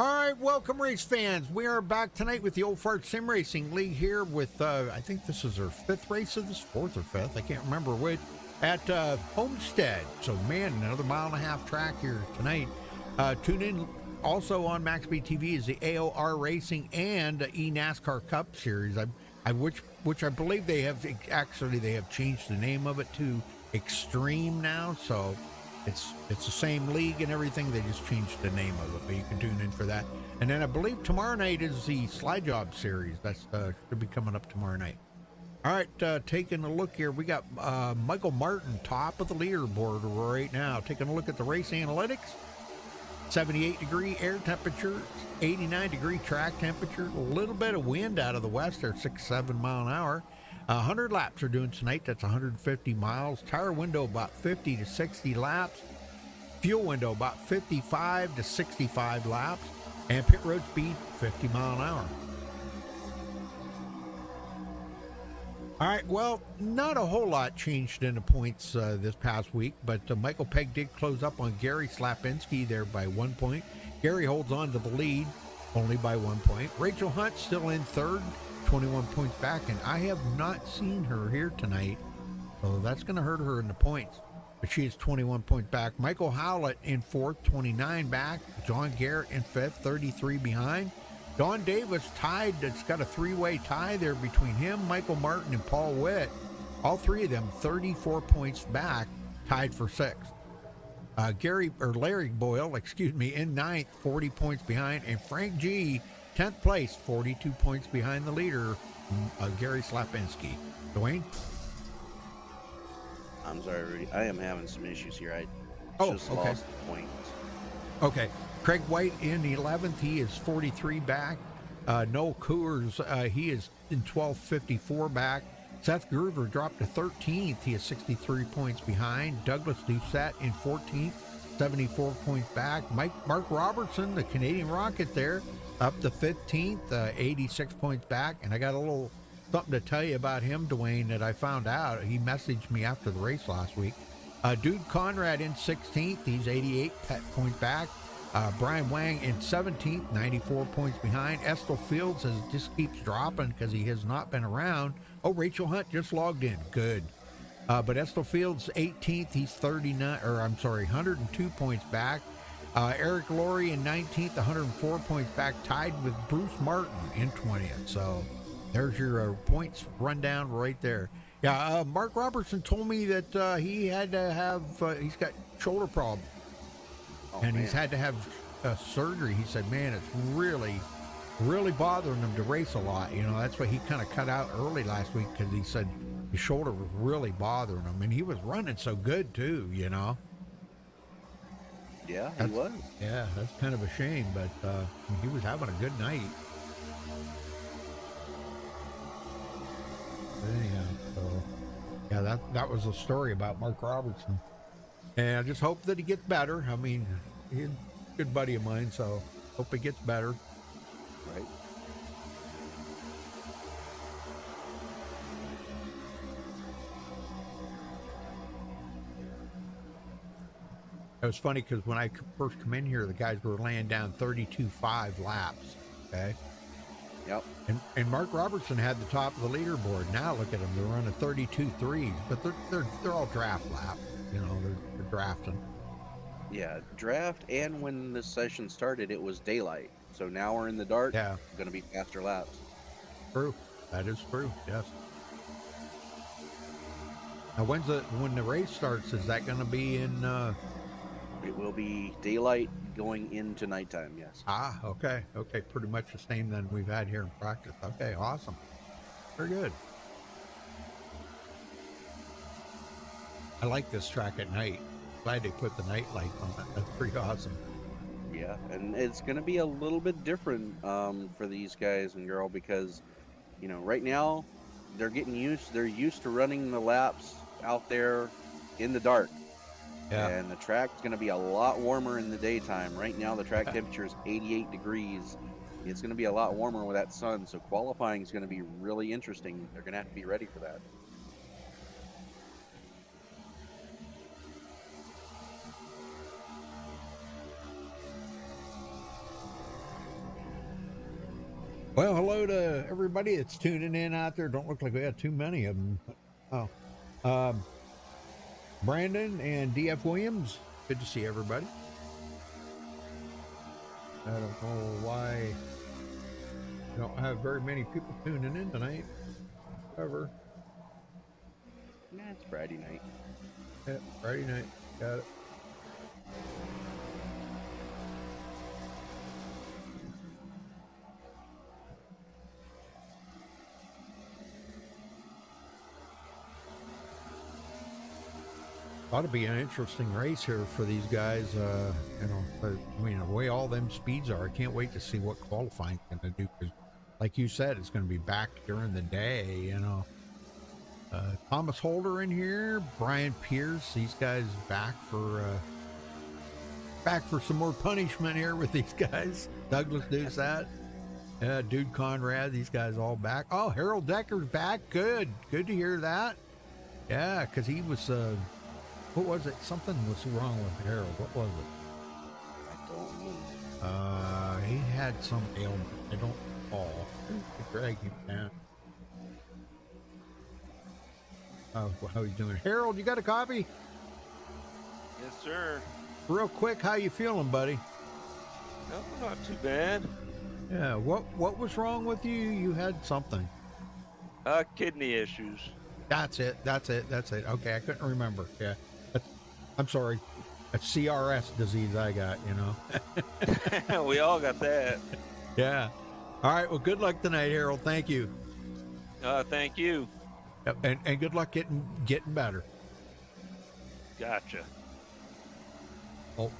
All right, welcome race fans. We are back tonight with the Old Fart Sim Racing League here with, I think this is our fifth race of this, fourth or fifth, I can't remember which, at Homestead. So, man, another mile-and-a-half track here tonight. Tune in also on MaxspeedTV is the AOR Racing and eNASCAR Cup Series, which I believe they have changed the name of it to Extreme now, so it's the same league and everything. They just changed the name of it, but you can tune in for that. And then I believe tomorrow night is the Slide Job Series. That's should be coming up tomorrow night. All right, taking a look here, we got Michael Martin top of the leaderboard right now. Taking a look at the race analytics. 78-degree air temperature, 89-degree track temperature, a little bit of wind out of the west there, 6-7 mile an hour. 100 laps are doing tonight. That's 150 miles. Tire window about 50 to 60 laps. Fuel window about 55 to 65 laps. And pit road speed 50 mile an hour. All right, well, not a whole lot changed in the points this past week, but Michael Pegg did close up on Gary Slapinski there by 1 point. Gary holds on to the lead only by 1 point. Rachel Hunt still in third, 21 points back, and I have not seen her here tonight, so that's going to hurt her in the points. But she is 21 points back. Michael Howlett in fourth, 29 back. John Garrett in fifth, 33 behind. Don Davis tied. It's got a three-way tie there between him, Michael Martin, and Paul Witt. All three of them 34 points back, tied for sixth. Larry Boyle, in ninth, 40 points behind, and Frank G, 10th place, 42 points behind the leader, Gary Slapinski. Dwayne? I'm sorry, Rudy. I am having some issues here. I just okay. lost the point. Okay. Craig White in 11th. He is 43 back. Noel Coors, he is in 12th, 54 back. Seth Groover dropped to 13th. He is 63 points behind. Douglas Doucette in 14th, 74 points back. Mark Robertson, the Canadian Rocket there, up to 15th, 86 points back. And I got a little something to tell you about him, Dwayne, that I found out. He messaged me after the race last week. Dude Conrad in 16th. He's 88 points back. Brian Wang in 17th, 94 points behind. Estel Fields just keeps dropping because he has not been around. Oh, Rachel Hunt just logged in. Good. But Estel Fields 18th, he's 102 points back. Eric Laurie in 19th, 104 points back, tied with Bruce Martin in 20th. So there's your points rundown right there. Yeah, Mark Robertson told me that he had to have, he's got shoulder problems. And he's had to have surgery. He said, man, it's really, really bothering him to race a lot. You know, that's why he kind of cut out early last week, because he said his shoulder was really bothering him. And he was running so good, too, you know. Yeah, he was. Yeah, that's kind of a shame, but he was having a good night. Anyhow, so, yeah, that was a story about Mark Robertson. And I just hope that he gets better. I mean, he's a good buddy of mine, so hope he gets better. Right. It was funny because when I first come in here, the guys were laying down 32.5 laps. Okay. Yep. And Mark Robertson had the top of the leaderboard. Now look at them; they're running 32.3s, but they're all draft laps. You know, they're drafting. Yeah, draft, and when this session started, it was daylight. So now we're in the dark. Yeah. Going to be faster laps. True. That is true. Yes. Now, when the race starts? Is that going to be in? It will be daylight going into nighttime. Yes. Ah, okay. Okay, pretty much the same than we've had here in practice. Okay, awesome. Very good. I like this track at night. Glad they put the night light on it. That's pretty awesome. Yeah, and it's going to be a little bit different for these guys and girl, because, you know, right now they're used to running the laps out there in the dark. Yeah. And the track's going to be a lot warmer in the daytime. Right now the track temperature is 88 degrees. It's going to be a lot warmer with that sun, so qualifying is going to be really interesting. They're going to have to be ready for that. Well, hello to everybody that's tuning in out there. Don't look like we got too many of them. Oh, Brandon and DF Williams. Good to see everybody. I don't know why we don't have very many people tuning in tonight. However, Nah, it's Friday night. yeah, Friday night. Got it. Ought to be an interesting race here for these guys. You know, I mean, the way all them speeds are, I can't wait to see what qualifying's going to do. Because, like you said, it's going to be back during the day. You know, Thomas Holder in here, Brian Pierce. These guys back for some more punishment here with these guys. Douglas Doucette, Dude Conrad. These guys all back. Oh, Harold Decker's back. Good to hear that. Yeah, because he was. What was it? Something was wrong with Harold. What was it? I don't know. He had some ailment. I don't recall. To drag him down. Oh, how you doing? Harold, you got a copy? Yes, sir. Real quick, how you feeling, buddy? No, not too bad. Yeah, what was wrong with you? You had something. Kidney issues. That's it. Okay, I couldn't remember. Yeah. I'm sorry. That's CRS disease I got, you know. We all got that. Yeah. All right. Well, good luck tonight, Harold. Thank you. Thank you. Yep, and good luck getting better. Gotcha. Oh.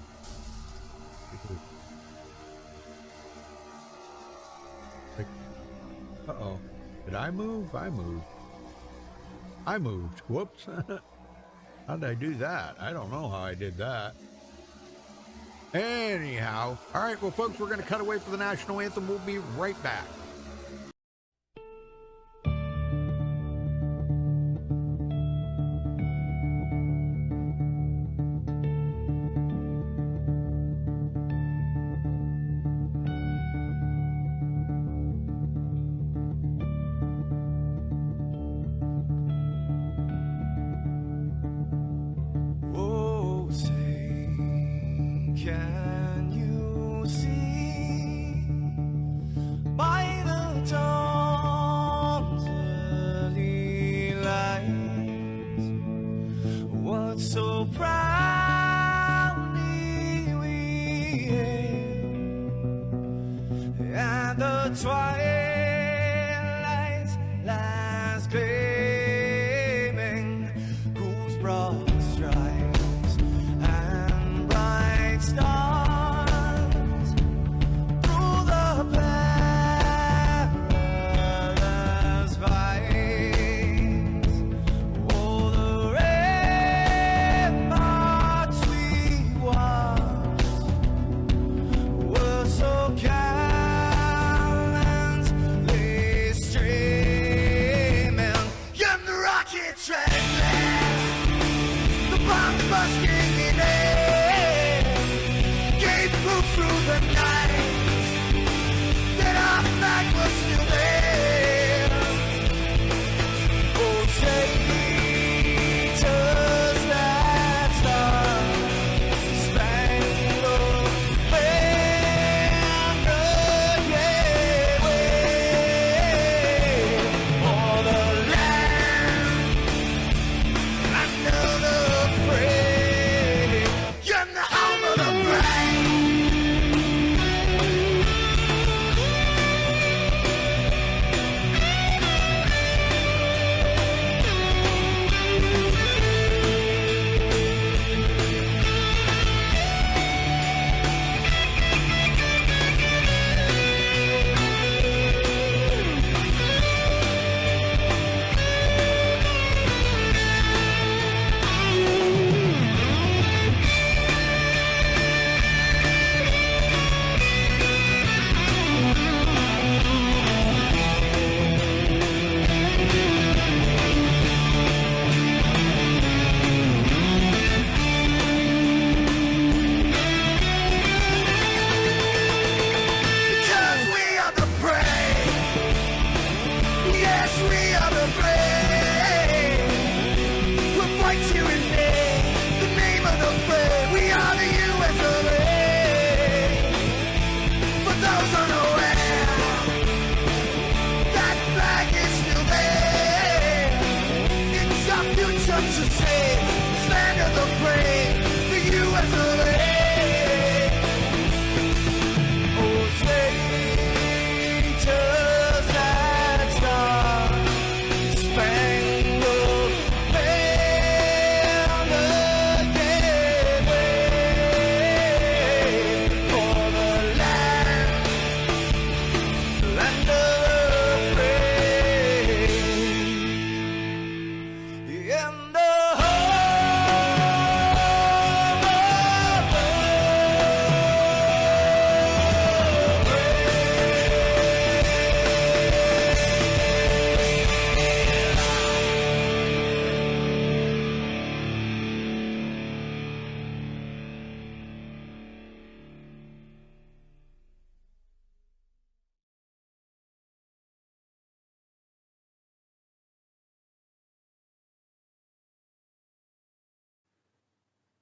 Uh-oh. Did I move? I moved. Whoops. How did I do that? I don't know how I did that. Anyhow. All right, well, folks, we're going to cut away for the national anthem. We'll be right back.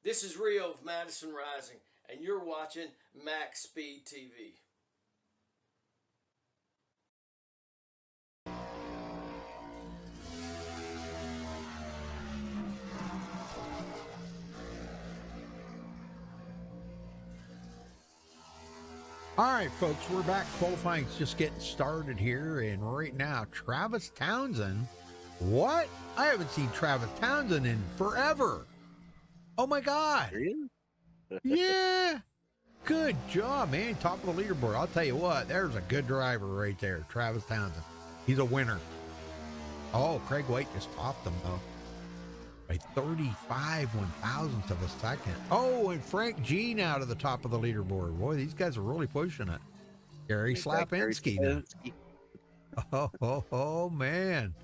This is Rio of Madison Rising, and you're watching Max Speed TV. All right, folks, we're back. Qualifying's just getting started here, and right now, Travis Townsend. What? I haven't seen Travis Townsend in forever. Oh my God. Yeah. Good job, man. Top of the leaderboard. I'll tell you what, there's a good driver right there, Travis Townsend. He's a winner. Oh, Craig White just topped him, though, by 35 one-thousandths of a second. Oh, and Frank G now to the top of the leaderboard. Boy, these guys are really pushing it. Gary Slapinski now. Oh, man.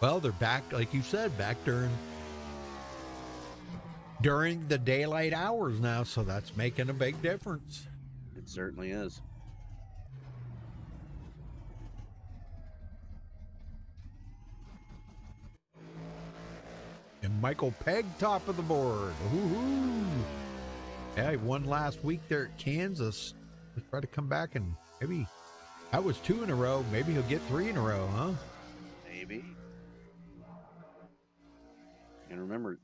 Well, they're back, like you said, back during the daylight hours now, so that's making a big difference. It certainly is. And Michael Pegg, top of the board. Woohoo! Yeah, he won last week there at Kansas. Let's try to come back, and maybe that was 2 in a row. Maybe he'll get 3 in a row, huh? Maybe. And remember,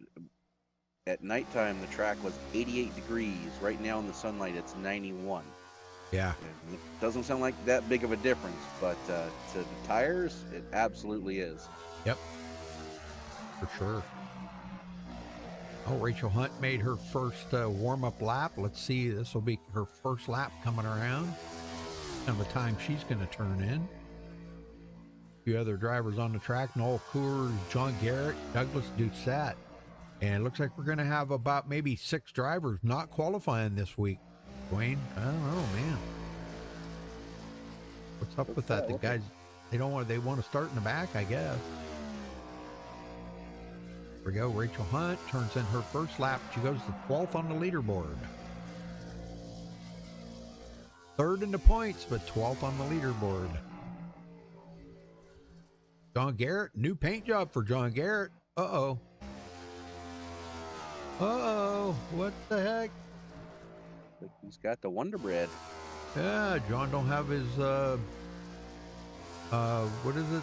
at nighttime, the track was 88 degrees. Right now in the sunlight, it's 91. Yeah. And it doesn't sound like that big of a difference, but to the tires, it absolutely is. Yep. For sure. Oh, Rachel Hunt made her first warm-up lap. Let's see, this will be her first lap coming around and the time she's going to turn in. A few other drivers on the track, Noel Coors, John Garrett, Douglas Doucette. And it looks like we're going to have about maybe 6 drivers not qualifying this week. Dwayne, I don't know, man. What's up with that? The guys, they want to start in the back, I guess. Here we go. Rachel Hunt turns in her first lap. She goes to 12th on the leaderboard. 3rd in the points, but 12th on the leaderboard. John Garrett, new paint job for John Garrett. Uh-oh. Uh-oh. What the heck? He's got the Wonder Bread. Yeah, John don't have his, what is it?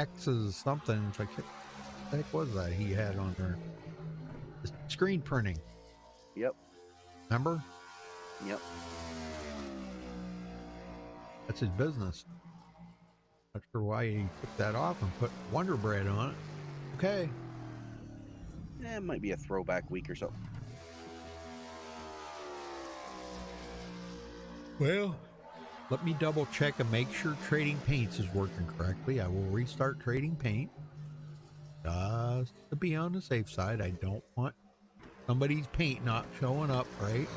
X's something. It's like, what the heck was that he had on there? Screen printing. Yep. Remember? Yep. That's his business. Not sure why he took that off and put Wonder Bread on it. Okay. It might be a throwback week or so. Well, let me double check and make sure trading paints is working correctly. I will restart trading paint. Just to be on the safe side, I don't want somebody's paint not showing up, right?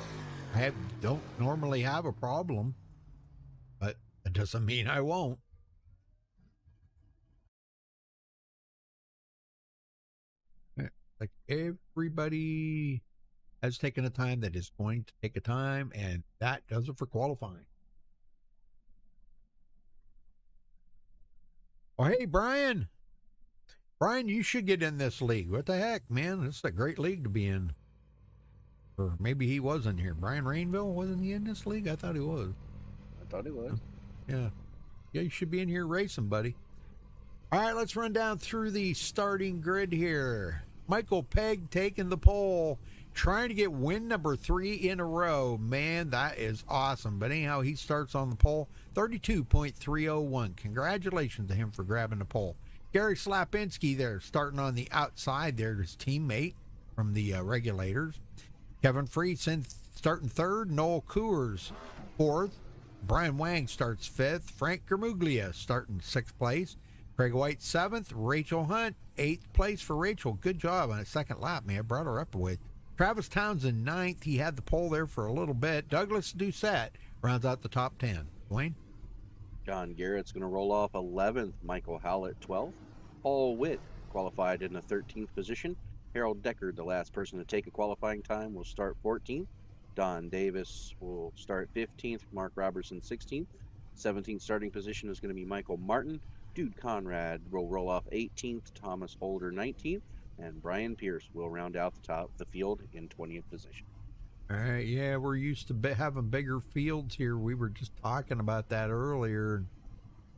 I don't normally have a problem, but it doesn't mean I won't. Like everybody has taken a time that is going to take a time, and that does it for qualifying. Oh, hey, Brian. Brian, you should get in this league. What the heck, man? This is a great league to be in. Or maybe he was in here. Brian Rainville, wasn't he in this league? I thought he was. I thought he was. Yeah. Yeah, you should be in here racing, buddy. All right, let's run down through the starting grid here. Michael Pegg taking the pole, trying to get win number 3 in a row. Man, that is awesome. But anyhow, he starts on the pole, 32.301. Congratulations to him for grabbing the pole. Gary Slapinski there, starting on the outside there, his teammate from the regulators. Kevin Friedson starting 3rd. Noel Coors 4th. Brian Wang starts 5th. Frank Germuglia starting 6th place. Craig White 7th. Rachel Hunt 8th place for Rachel. Good job on a second lap, man. Brought her up a way. Travis Townsend 9th. He had the pole there for a little bit. Douglas Doucette rounds out the top 10. Dwayne? John Garrett's going to roll off 11th. Michael Howlett 12th. Paul Witt qualified in the 13th position. Harold Deckard, the last person to take a qualifying time, will start 14th. Don Davis will start 15th. Mark Robertson 16th. 17th starting position is going to be Michael Martin. Dude Conrad will roll off 18th. Thomas Holder 19th. And Brian Pierce will round out the top of the field in 20th position. All right, yeah, we're used to having bigger fields here. We were just talking about that earlier.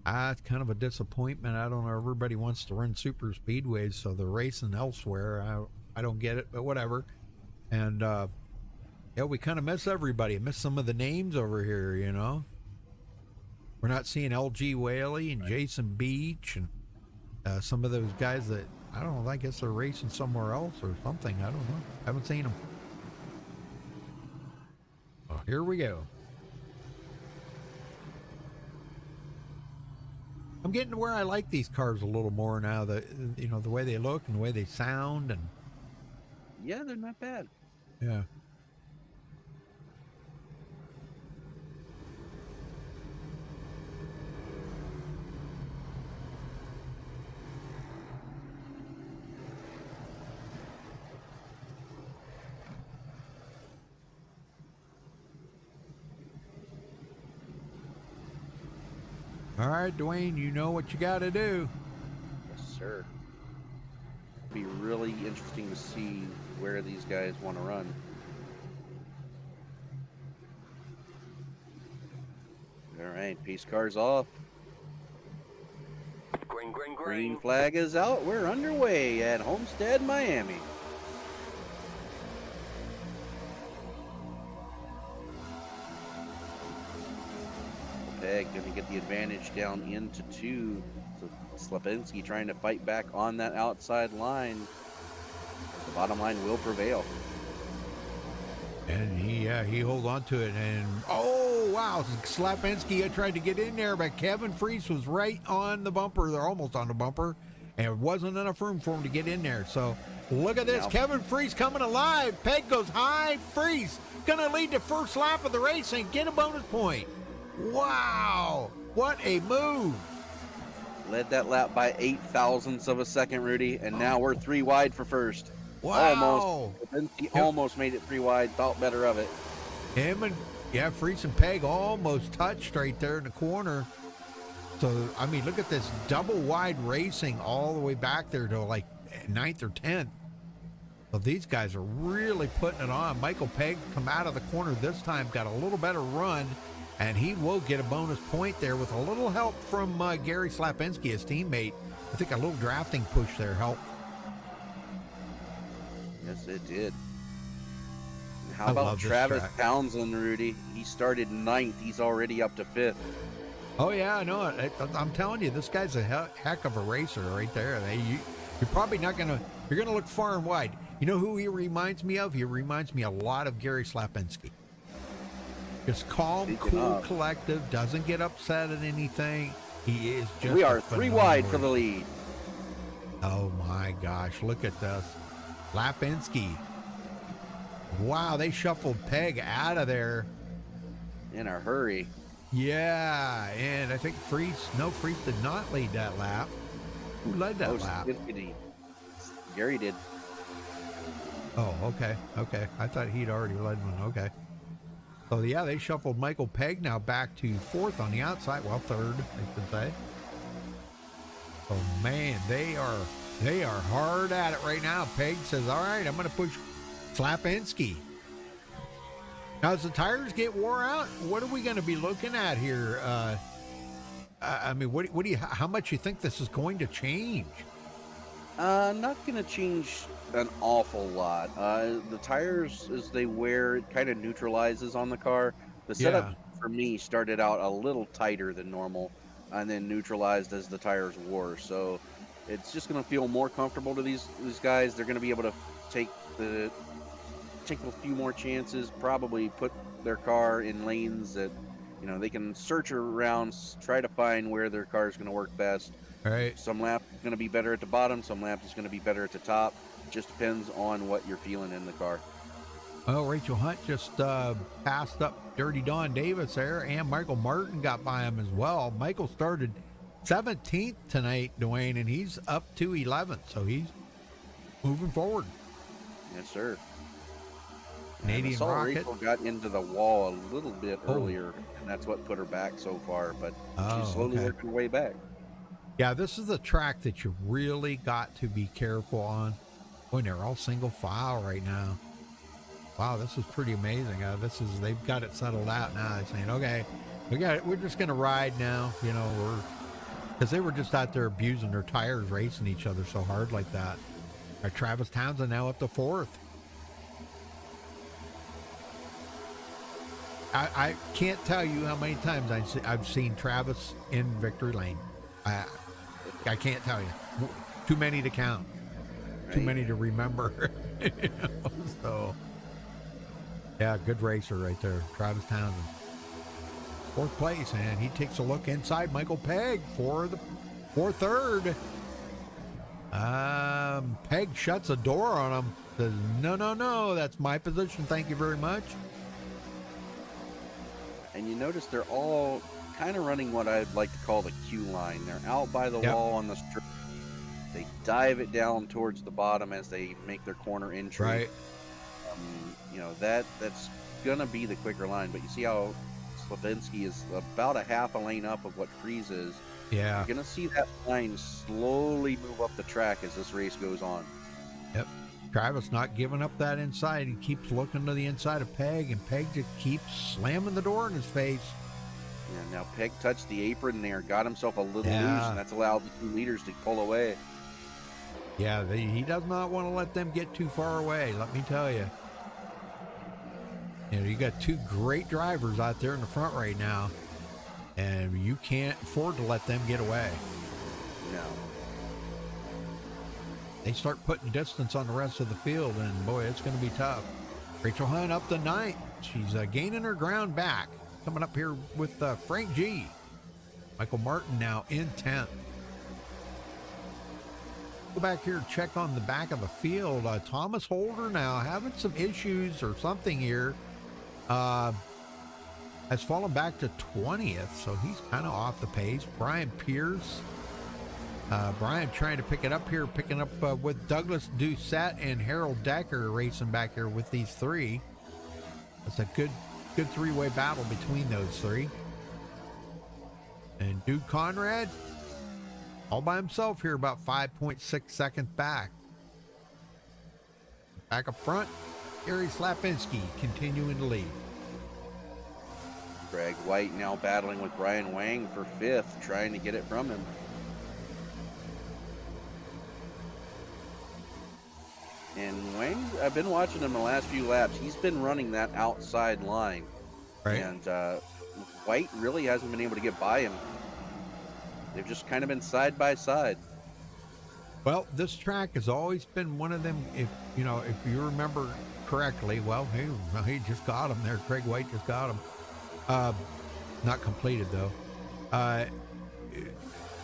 It's kind of a disappointment. I don't know. Everybody wants to run super speedways, so they're racing elsewhere. I don't get it, but whatever. And yeah, we kind of miss everybody. Miss some of the names over here, you know. We're not seeing LG Whaley and Jason Beach and some of those guys that, I don't know, I guess they're racing somewhere else or something. I don't know. I haven't seen them. Oh, here we go. I'm getting to where I like these cars a little more now. That, you know, the way they look and the way they sound, and Yeah, they're not bad. yeah. All right, Dwayne, you know what you got to do. Yes, sir. Be really interesting to see where these guys want to run. All right, pace car's off. Green flag is out. We're underway at Homestead, Miami. Peg going to get the advantage down into 2. So Slepinski trying to fight back on that outside line. The bottom line will prevail. And he holds on to it, and oh wow, Slapinski tried to get in there, but Kevin Freese was right on the bumper. They're almost on the bumper, and it wasn't enough room for him to get in there. So look at this, Now, Kevin Freese coming alive. Peg goes high. Freese gonna lead the first lap of the race and get a bonus point. Wow, what a move! led that lap by 0.08 of a second, Rudy, and now we're 3 wide for first. Wow! He almost made it 3 wide, thought better of it. Him and, yeah, Freese and Peg almost touched right there in the corner. So, I mean, look at this double wide racing all the way back there to like 9th or 10th. So these guys are really putting it on. Michael Peg come out of the corner this time, got a little better run, and he will get a bonus point there with a little help from Gary Slapinski, his teammate. I think a little drafting push there helped. Yes, it did. And how I about love this Travis track. Townsend, Rudy? He started 9th. He's already up to 5th. Oh, yeah, I know it. I'm telling you, this guy's a heck of a racer right there. You're probably not going to, you're going to look far and wide. You know who he reminds me of? He reminds me a lot of Gary Slapinski. Just calm, cool, collective, doesn't get upset at anything. He is just We are 3 wide for the lead. Oh my gosh, look at this. Lapinski. Wow, they shuffled Peg out of there. In a hurry. Yeah, and I think Freese did not lead that lap. Who led that lap? Gary did. Oh, okay. I thought he'd already led one. Okay. So, yeah, they shuffled Michael Peg now back to 4th on the outside. Well, 3rd, I should say. Oh, man, they are hard at it right now. Peg says, all right, I'm going to push Slapinski. Now, as the tires get wore out, what are we going to be looking at here? I mean, what do you? How much you think this is going to change? Not going to change an awful lot. The tires, as they wear, it kind of neutralizes on the car. The setup for me started out a little tighter than normal, and then neutralized as the tires wore. So it's just going to feel more comfortable to these guys. They're going to be able to take a few more chances, probably put their car in lanes that, you know, they can search around, try to find where their car is going to work best. All right. Some lap is going to be better at the bottom, some lap is going to be better at the top. Just depends on what you're feeling in the car. Oh, Rachel Hunt just passed up Dirty Don Davis there, and Michael Martin got by him as well. Michael started 17th tonight, Dwayne, and he's up to 11th, so he's moving forward. Yes, sir. And I Canadian saw Rocket. Rachel got into the wall a little bit Oh. earlier, and that's what put her back so far. But Oh, she's slowly okay. working her way back. Yeah, this is a track that you really got to be careful on. Boy, they're all single file right now. Wow, this is pretty amazing. They've got it settled out now. They're saying, okay, we're just gonna ride now. You know, because they were just out there abusing their tires, racing each other so hard like that. Travis Townsend now up to 4th. I can't tell you how many times I've seen Travis in victory lane. I can't tell you. Too many to count. Too Right. many to remember. You know, so, yeah, good racer right there, Travis Townsend. 4th place, and he takes a look inside Michael Pegg for 3rd. Pegg shuts a door on him. Says, no, that's my position. Thank you very much. And you notice they're all kind of running what I'd like to call the queue line. They're out by the Yep. wall on the strip. They dive it down towards the bottom as they make their corner entry. Right. You know, that's gonna be the quicker line. But you see how Slavinsky is about a half a lane up of what Freeze is. Yeah. You're gonna see that line slowly move up the track as this race goes on. Yep. Travis not giving up that inside. He keeps looking to the inside of Pegg, and Pegg just keeps slamming the door in his face. Yeah, now Pegg touched the apron there, got himself a little Yeah. loose, and that's allowed the 2 leaders to pull away. Yeah, he does not want to let them get too far away, let me tell you. You know, you got 2 great drivers out there in the front right now, and you can't afford to let them get away. No. They start putting distance on the rest of the field, and boy, it's going to be tough. Rachel Hunt up to 9th. She's gaining her ground back. Coming up here with Frank G. Michael Martin now in 10th. Go back here and check on the back of the field. Thomas Holder now having some issues or something here. Has fallen back to 20th, so he's kind of off the pace. Brian Pierce. Brian trying to pick it up here, picking up with Douglas Doucette and Harold Decker racing back here with these 3. It's a good 3-way battle between those 3. And Duke Conrad, all by himself here, about 5.6 seconds back. Back up front, Gary Slapinski continuing to lead. Greg White now battling with Brian Wang for 5th, trying to get it from him. And Wang, I've been watching him the last few laps. He's been running that outside line. Right. And White really hasn't been able to get by him. They've just kind of been side by side. Well, this track has always been one of them, if you remember correctly. Well, he just got him there. Craig White just got him. Not completed though.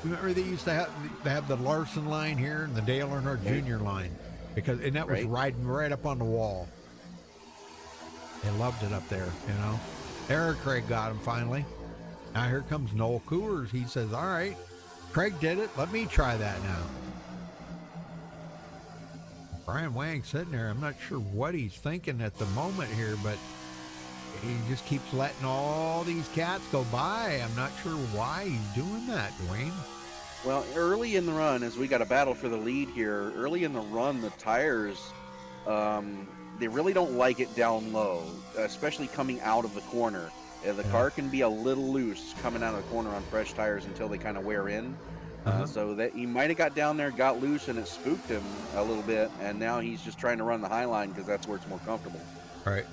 Remember they used to have the Larson line here and the Dale Earnhardt Jr. line, and that was riding right up on the wall. They loved it up there, you know. There, Craig got him finally. Now here comes Noel Coors. He says, all right, Craig did it. Let me try that now. Brian Wang sitting there. I'm not sure what he's thinking at the moment here, but he just keeps letting all these cats go by. I'm not sure why he's doing that, Dwayne. Well, early in the run, as we got a battle for the lead here, early in the run, the tires, they really don't like it down low, especially coming out of the corner. The car can be a little loose coming out of the corner on fresh tires until they kind of wear in. So that he might have got down there, got loose, and it spooked him a little bit, and now he's just trying to run the high line because that's where it's more comfortable. All right.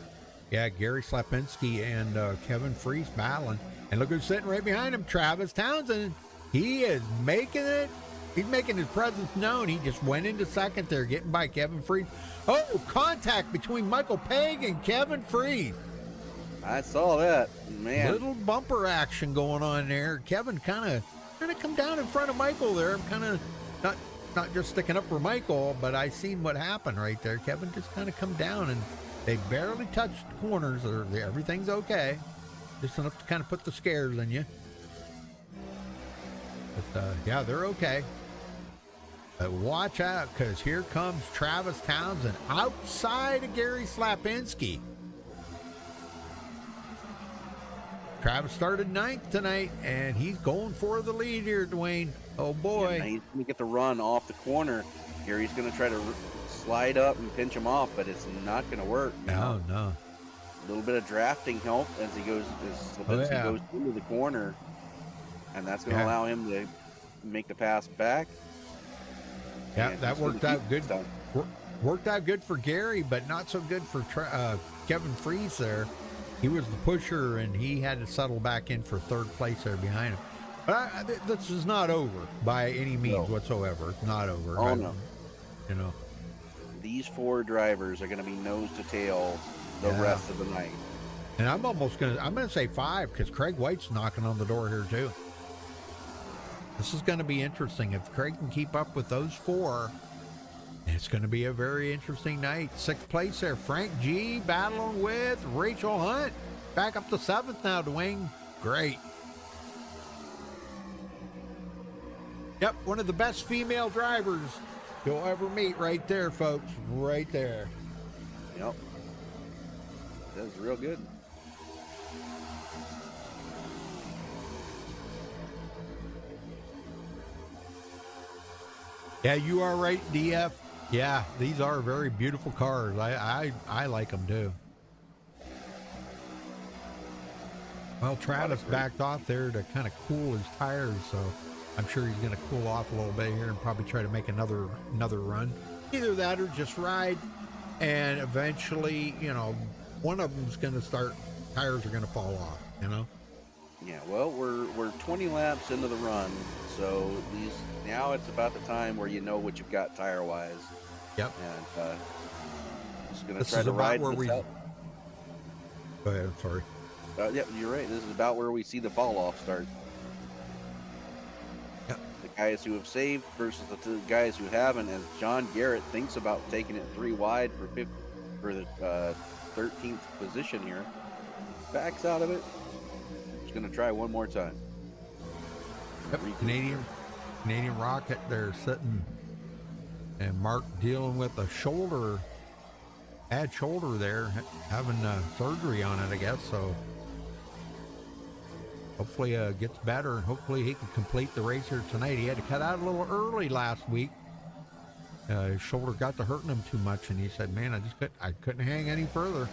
Yeah, Gary Slapinski and Kevin Freese battling. And look who's sitting right behind him, Travis Townsend. He is making it. He's making his presence known. He just went into second there, getting by Kevin Freese. Oh, contact between Michael Pegg and Kevin Freese. I saw that, man. Little bumper action going on there. Kevin kind of come down in front of Michael there. I'm kind of not just sticking up for Michael, but I seen what happened right there. Kevin just kind of come down, and they barely touched corners. Everything's okay. Just enough to kind of put the scares in you. But yeah, they're okay. But watch out, because here comes Travis Townsend outside of Gary Slapinski. Travis started 9th tonight, and he's going for the lead here, Dwayne. Oh boy. Yeah, he's going to get the run off the corner. Gary's going to try to slide up and pinch him off, but it's not going to work. No. A little bit of drafting help as he goes into the corner, and that's going to allow him to make the pass back. Yeah, And that he's gonna worked out keep good. stuff. Worked out good for Gary, but not so good for Kevin Freeze there. He was the pusher, and he had to settle back in for 3rd place there behind him. But this is not over by any means whatsoever. It's not over. Oh, no. You know. These 4 drivers are going to be nose to tail the rest of the night. And I'm gonna say 5 because Craig White's knocking on the door here too. This is going to be interesting. If Craig can keep up with those 4, it's going to be a very interesting night. 6th place there, Frank G battling with Rachel Hunt. Back up to 7th now, Dwayne. Great. Yep, one of the best female drivers you'll ever meet right there, folks. Right there. Yep. That's real good. Yeah, you are right, DF. Yeah, these are very beautiful cars. I like them too. Well, Travis backed off there to kind of cool his tires, so I'm sure he's going to cool off a little bit here and probably try to make another run. Either that or just ride, and eventually, you know, one of them's going to start. Tires are going to fall off. You know. Yeah. Well, we're 20 laps into the run, so now it's about the time where you know what you've got tire wise. Yep. And just going to This try is to about ride where this we. out. Go ahead. Sorry. Yeah, you're right. This is about where we see the fall off start. Yep. The guys who have saved versus the 2 guys who haven't. As John Garrett thinks about taking it 3 wide for the 13th position here, backs out of it. Just going to try one more time. Yep. Canadian Rocket there sitting, and Mark dealing with a bad shoulder there, having surgery on it, I guess. So hopefully gets better. Hopefully he can complete the race here tonight. He had to cut out a little early last week. His shoulder got to hurting him too much, and he said, "Man, I couldn't hang any further."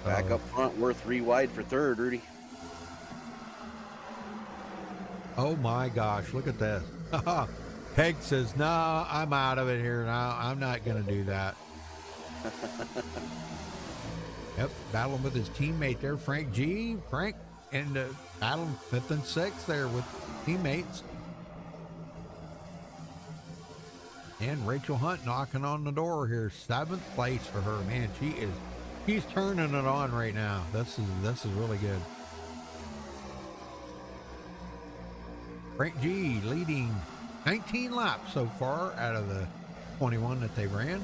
Back up front, we're 3 wide for 3rd, Rudy. Oh my gosh, look at this. Peg says, "No, I'm out of it here now. I'm not going to do that." Yep, battling with his teammate there, Frank G. Frank, and battling 5th and 6th there with teammates. And Rachel Hunt knocking on the door here, 7th place for her. Man, she's turning it on right now. This is really good. Frank G leading 19 laps so far out of the 21 that they ran.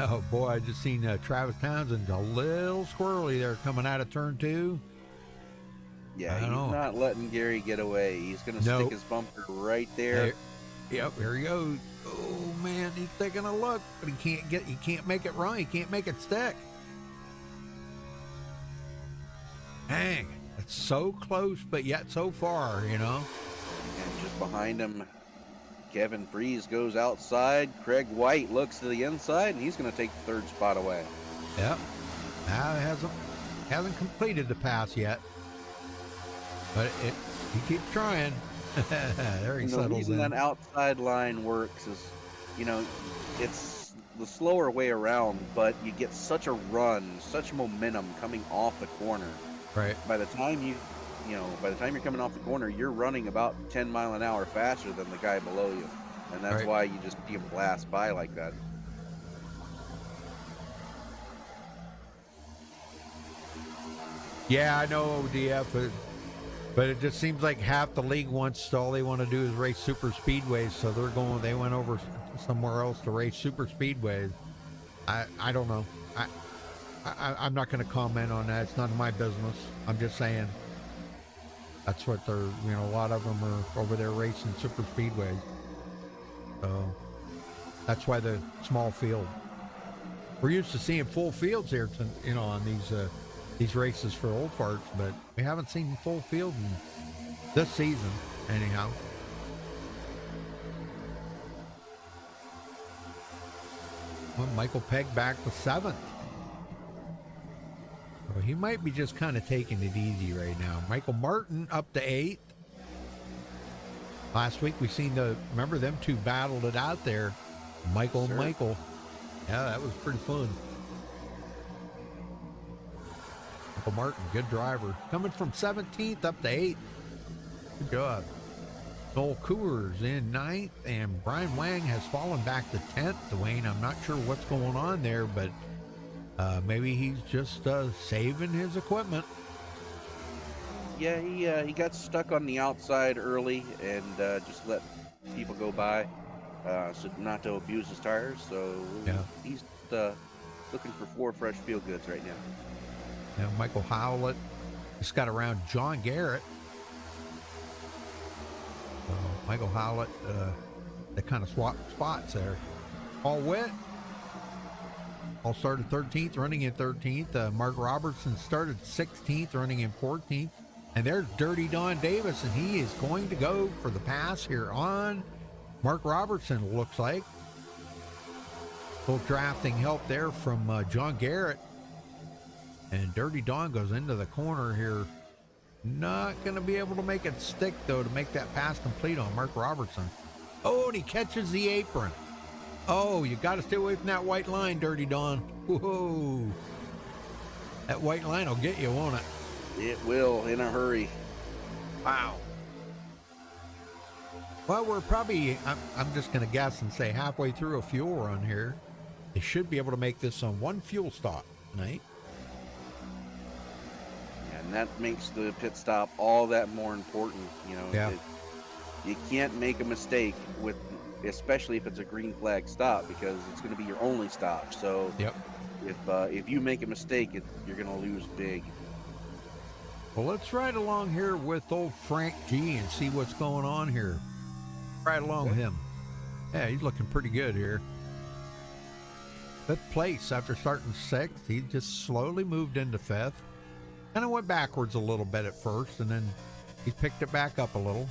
Oh boy, I just seen Travis Townsend a little squirrely there coming out of turn 2. Yeah, he's not letting Gary get away. He's going to stick his bumper right there. Yep, here he goes. Oh man, he's taking a look, but he can't make it run. He can't make it stick. Dang, it's so close, but yet so far, you know. And just behind him, Kevin Freeze goes outside. Craig White looks to the inside, and he's going to take the 3rd spot away. Yep. Now hasn't completed the pass yet, but he keeps trying. There he settles in. The reason that outside line works is, you know, it's the slower way around, but you get such a run, such momentum coming off the corner. Right. By the time you're coming off the corner, you're running about 10 mile an hour faster than the guy below you, and that's why you just see him blast by like that. Yeah, I know, DF, but it just seems like half the league all they want to do is race super speedways, so they went over somewhere else to race super speedways. I don't know. I'm not going to comment on that. It's none of my business. I'm just saying that's what they're, you know, a lot of them are over there racing super speedways. So That's why the small field. We're used to seeing full fields here, on these races for old farts, but we haven't seen full field in this season, anyhow. Well, Michael Pegg back to 7th. Well, he might be just kind of taking it easy right now. Michael Martin up to 8th. Last week we seen remember them two battled it out there. Michael and Michael. Yeah, that was pretty fun. Michael Martin, good driver. Coming from 17th up to 8th. Good job. Noel Coors in 9th, and Brian Wang has fallen back to 10th. Dwayne, I'm not sure what's going on there, but maybe he's just saving his equipment. Yeah, he got stuck on the outside early and just let people go by, so not to abuse his tires. So yeah, he's looking for 4 fresh feel goods right now. Yeah, Michael Howlett just got around John Garrett. Michael Howlett, they kind of swapped spots there. Paul Witt all started 13th, running in 13th. Mark Robertson started 16th, running in 14th. And there's Dirty Don Davis, and he is going to go for the pass here on Mark Robertson, looks like. A little drafting help there from John Garrett. And Dirty Don goes into the corner here. Not going to be able to make it stick, though, to make that pass complete on Mark Robertson. Oh, and he catches the apron. Oh, you got to stay away from that white line, Dirty Don. Whoa. That white line will get you, won't it? It will, in a hurry. Wow. Well, we're probably, I'm just going to guess and say halfway through a fuel run here. They should be able to make this on one fuel stop tonight. And that makes the pit stop all that more important. Yeah. You can't make a mistake with, especially if it's a green flag stop, because it's going to be your only stop. So yep. If you make a mistake, you're going to lose big. Well, let's ride along here with old Frank G and see what's going on here. Right along with him. Yeah, he's looking pretty good here. 5th place after starting 6th. He just slowly moved into 5th. Kind of went backwards a little bit at first, and then he picked it back up a little.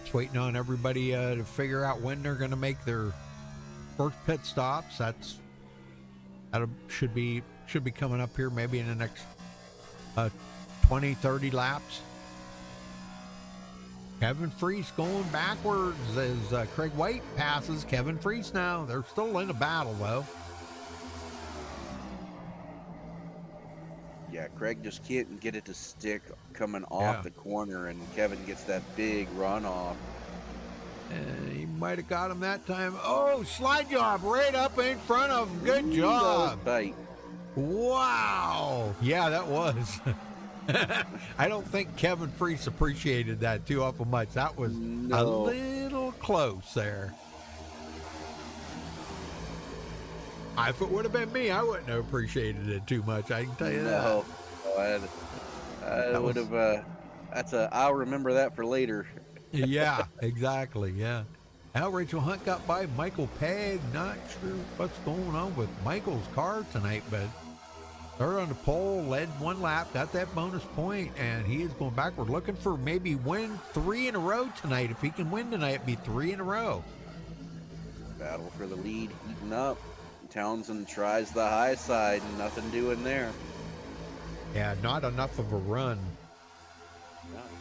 Just waiting on everybody to figure out when they're going to make their first pit stops. That should be coming up here maybe in the next 20, 30 laps. Kevin Freese going backwards as Craig White passes Kevin Freese now. They're still in a battle, though. Yeah, Craig just can't get it to stick coming off the corner, and Kevin gets that big runoff. He might have got him that time. Oh, slide job right up in front of him. Good job. Tight. Wow. Yeah, that was. I don't think Kevin Freese appreciated that too awful much. That was a little close there. If it would have been me, I wouldn't have appreciated it too much. I can tell you that. I would have. I'll remember that for later. Yeah, exactly. Yeah. Now Rachel Hunt got by Michael Pegg. Not sure what's going on with Michael's car tonight, but they're on the pole, led 1 lap, got that bonus point, and he is going backward, looking for maybe win 3 in a row tonight. If he can win tonight, it'd be 3 in a row. Battle for the lead heating up. Townsend tries the high side, and nothing doing there. Yeah, not enough of a run.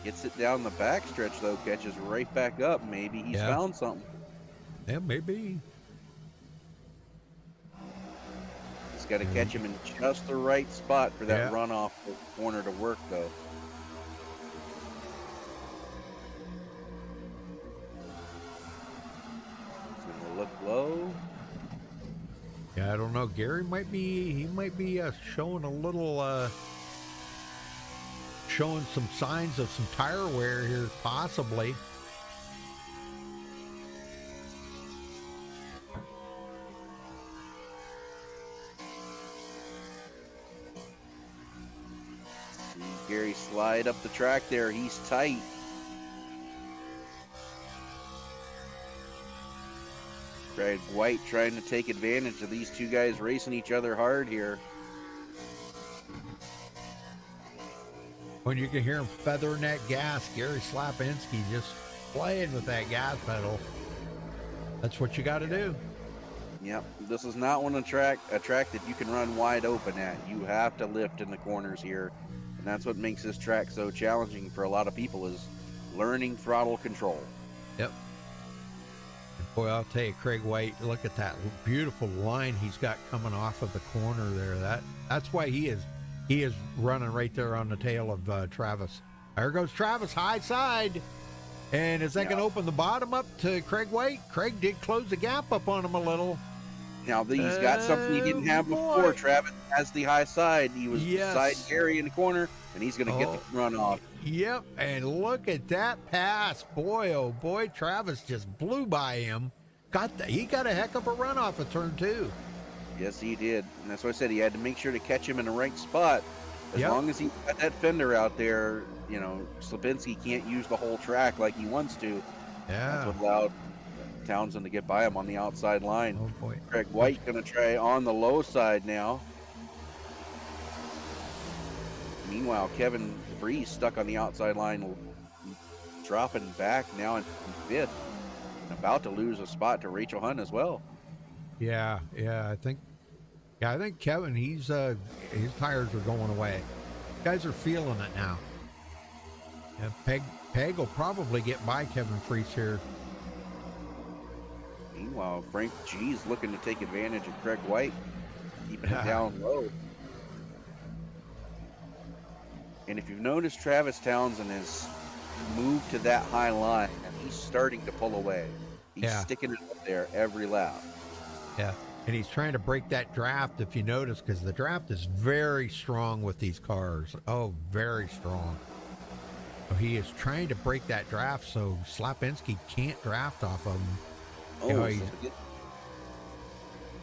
Gets it down the backstretch, though, catches right back up. Maybe he's found something. Yeah, maybe. He's got to catch him in just the right spot for that runoff corner to work, though. He's going to look low. Yeah, I don't know. Gary might be showing a little, showing some signs of some tire wear here, possibly. See Gary slide up the track there. He's tight. Craig White trying to take advantage of these two guys racing each other hard here. When you can hear him feathering that gas, Gary Slapinski just playing with that gas pedal. That's what you got to do. Yep, this is not a track that you can run wide open at. You have to lift in the corners here, and that's what makes this track so challenging for a lot of people, is learning throttle control. Yep. Boy, I'll tell you, Craig White, look at that beautiful line he's got coming off of the corner there. That's why he is running right there on the tail of Travis. There goes Travis, high side. And is that going to open the bottom up to Craig White? Craig did close the gap up on him a little. Now, he's got something he didn't have before. Travis has the high side. He was beside Gary in the corner, and he's going to get the run off. Yep, and look at that pass. Boy, oh boy, Travis just blew by him. He got a heck of a run off of turn 2. Yes, he did. And that's why I said he had to make sure to catch him in the right spot. As long as he got that fender out there, you know, Slapinski can't use the whole track like he wants to. Yeah. That's what allowed Townsend to get by him on the outside line. Oh, boy. Craig White going to try on the low side now. Meanwhile, Kevin Freeze stuck on the outside line, dropping back now in 5th. And about to lose a spot to Rachel Hunt as well. Yeah, I think Kevin, his tires are going away. Guys are feeling it now. Yeah, Peg will probably get by Kevin Freeze here. Meanwhile, Frank G is looking to take advantage of Craig White, keeping it down low. And if you've noticed, Travis Townsend has moved to that high line, and he's starting to pull away. He's sticking it up there every lap. Yeah, and he's trying to break that draft, if you notice, because the draft is very strong with these cars. Oh, very strong. So he is trying to break that draft so Slapinski can't draft off of him.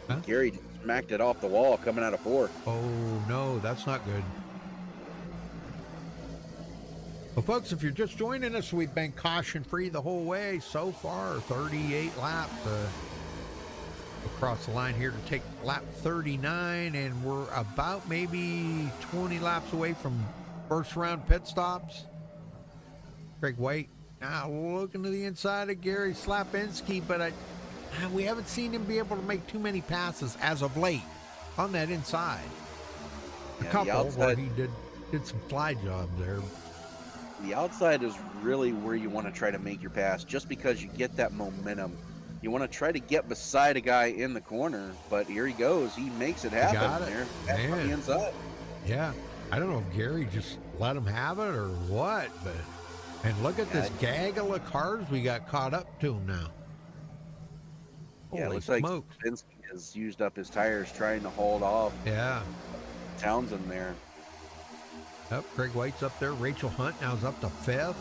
Oh, Gary just smacked it off the wall coming out of 4. Oh, no, that's not good. Well, folks, if you're just joining us, we've been caution-free the whole way so far. 38 laps across the line here to take lap 39, and we're about maybe 20 laps away from first-round pit stops. Craig White now looking to the inside of Gary Slapinski, but we haven't seen him be able to make too many passes as of late on that inside. A couple where he did some fly jobs there. The outside is really where you want to try to make your pass, just because you get that momentum. You want to try to get beside a guy in the corner, but here he goes. He makes it happen there on the inside. Yeah, I don't know if Gary just let him have it or what, but and look at this gaggle of cars we got caught up to him now. Yeah, it looks like Slapinski has used up his tires trying to hold off Townsend there. Yep, Craig White's up there. Rachel Hunt now is up to 5th.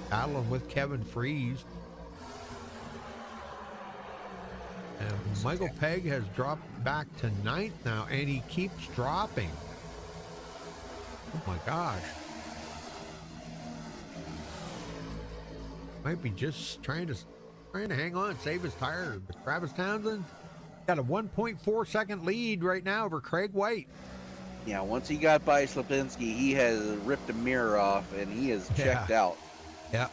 Battling with Kevin Freeze. And Michael Pegg has dropped back to 9th now, and he keeps dropping. Oh my gosh. Might be just trying to hang on, save his tire. But Travis Townsend got a 1.4 second lead right now over Craig White. Yeah, once he got by Slapinski, he has ripped a mirror off, and he is checked out. Yeah.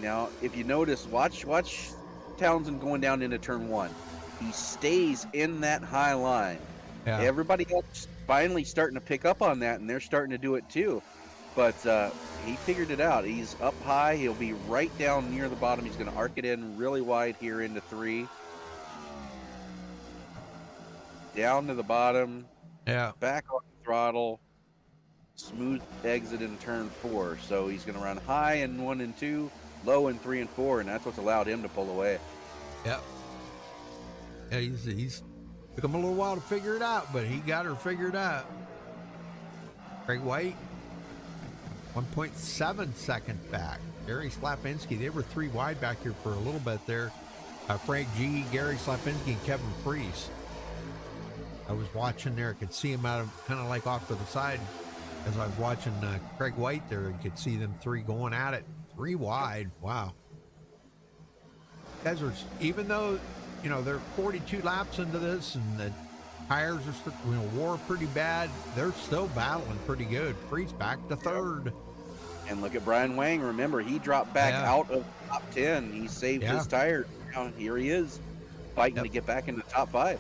Now, if you notice, watch Townsend going down into turn 1. He stays in that high line. Yeah. Everybody else finally starting to pick up on that, and they're starting to do it too. But he figured it out. He's up high. He'll be right down near the bottom. He's going to arc it in really wide here into 3. Down to the bottom. Yeah. Back on the throttle. Smooth exit in turn 4. So he's going to run high in 1 and 2, low in 3 and 4, and that's what's allowed him to pull away. Yep. Yeah, he's took him a little while to figure it out, but he got her figured out. Craig White, 1.7 seconds back. Gary Slapinski, they were 3 wide back here for a little bit there. Frank G, Gary Slapinski, and Kevin Freeze. I was watching there. I could see him out of kind of like off to the side as I was watching Craig White there. You could see them 3 going at it. 3 wide. Wow. guys are, even though, they're 42 laps into this and the tires are, wore pretty bad, they're still battling pretty good. Freeze back to third. And look at Brian Wang. Remember, he dropped back out of the top 10. He saved his tires. Now here he is fighting to get back in the top 5.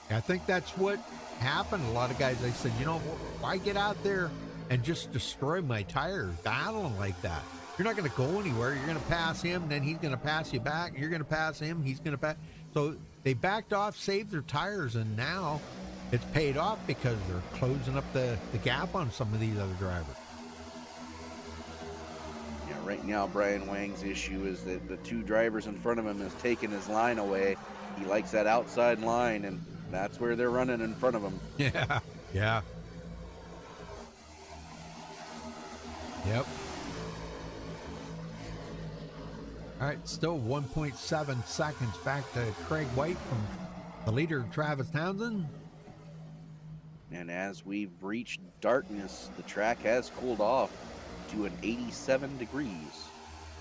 I think that's what happened. A lot of guys, they said, why get out there and just destroy my tires, battling like that? You're not going to go anywhere. You're going to pass him, then he's going to pass you back. You're going to pass him, he's going to pass. So they backed off, saved their tires, and now it's paid off because they're closing up the gap on some of these other drivers. Yeah, right now Brian Wang's issue is that the 2 drivers in front of him has taken his line away. He likes that outside line, and that's where they're running in front of him. Yeah, yeah. Yep. All right, still 1.7 seconds back to Craig White from the leader, Travis Townsend. And as we've reached darkness, the track has cooled off to an 87 degrees.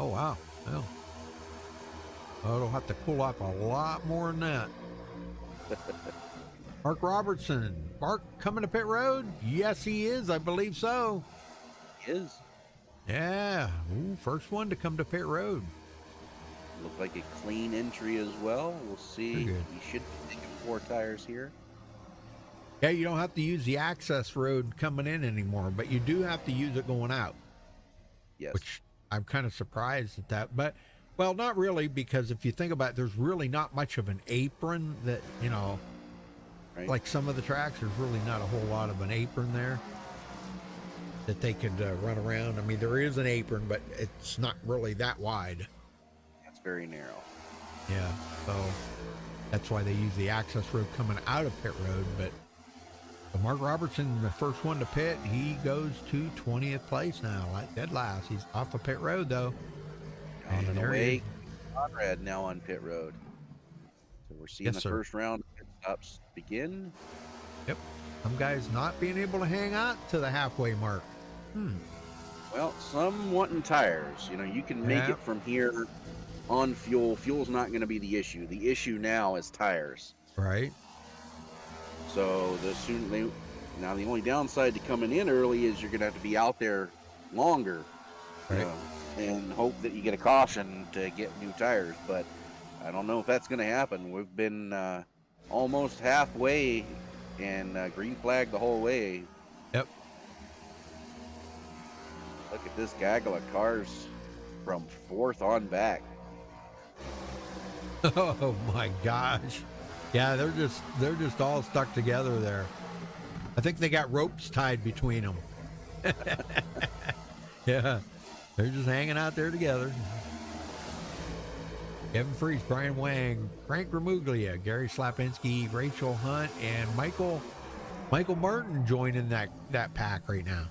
Oh, wow. Well, it'll have to cool off a lot more than that. Mark Robertson. Mark coming to pit road? Yes, he is. I believe so. He is. Yeah. Ooh, first one to come to pit road. Look like a clean entry as well. We'll see. He should be taking 4 tires here. Yeah, you don't have to use the access road coming in anymore, but you do have to use it going out. Yes. Which I'm kind of surprised at that. But, well, not really, because if you think about it, there's really not much of an apron that, right. Like some of the tracks, there's really not a whole lot of an apron there that they could run around. I mean, there is an apron, but it's not really that wide. It's very narrow. Yeah, so that's why they use the access road coming out of pit road. But Mark Robertson, the first one to pit, he goes to 20th place now, like dead last. He's off of pit road, though. On and away, Conrad now on pit road. So we're seeing the first round of pit stops begin. Yep. Some guys not being able to hang out to the halfway mark. Well, some wanting tires. You can make it from here on fuel. Fuel's not going to be the issue. The issue now is tires. Right. So now the only downside to coming in early is you're going to have to be out there longer, right, and hope that you get a caution to get new tires. But I don't know if that's going to happen. We've been almost halfway and green flag the whole way. Yep. Look at this gaggle of cars from 4th on back. Oh my gosh. Yeah, they're just all stuck together there. I think they got ropes tied between them. Yeah, they're just hanging out there together. Kevin Freese, Brian Wang, Frank Ramuglia, Gary Slapinski, Rachel Hunt, and Michael Martin joining that pack right now.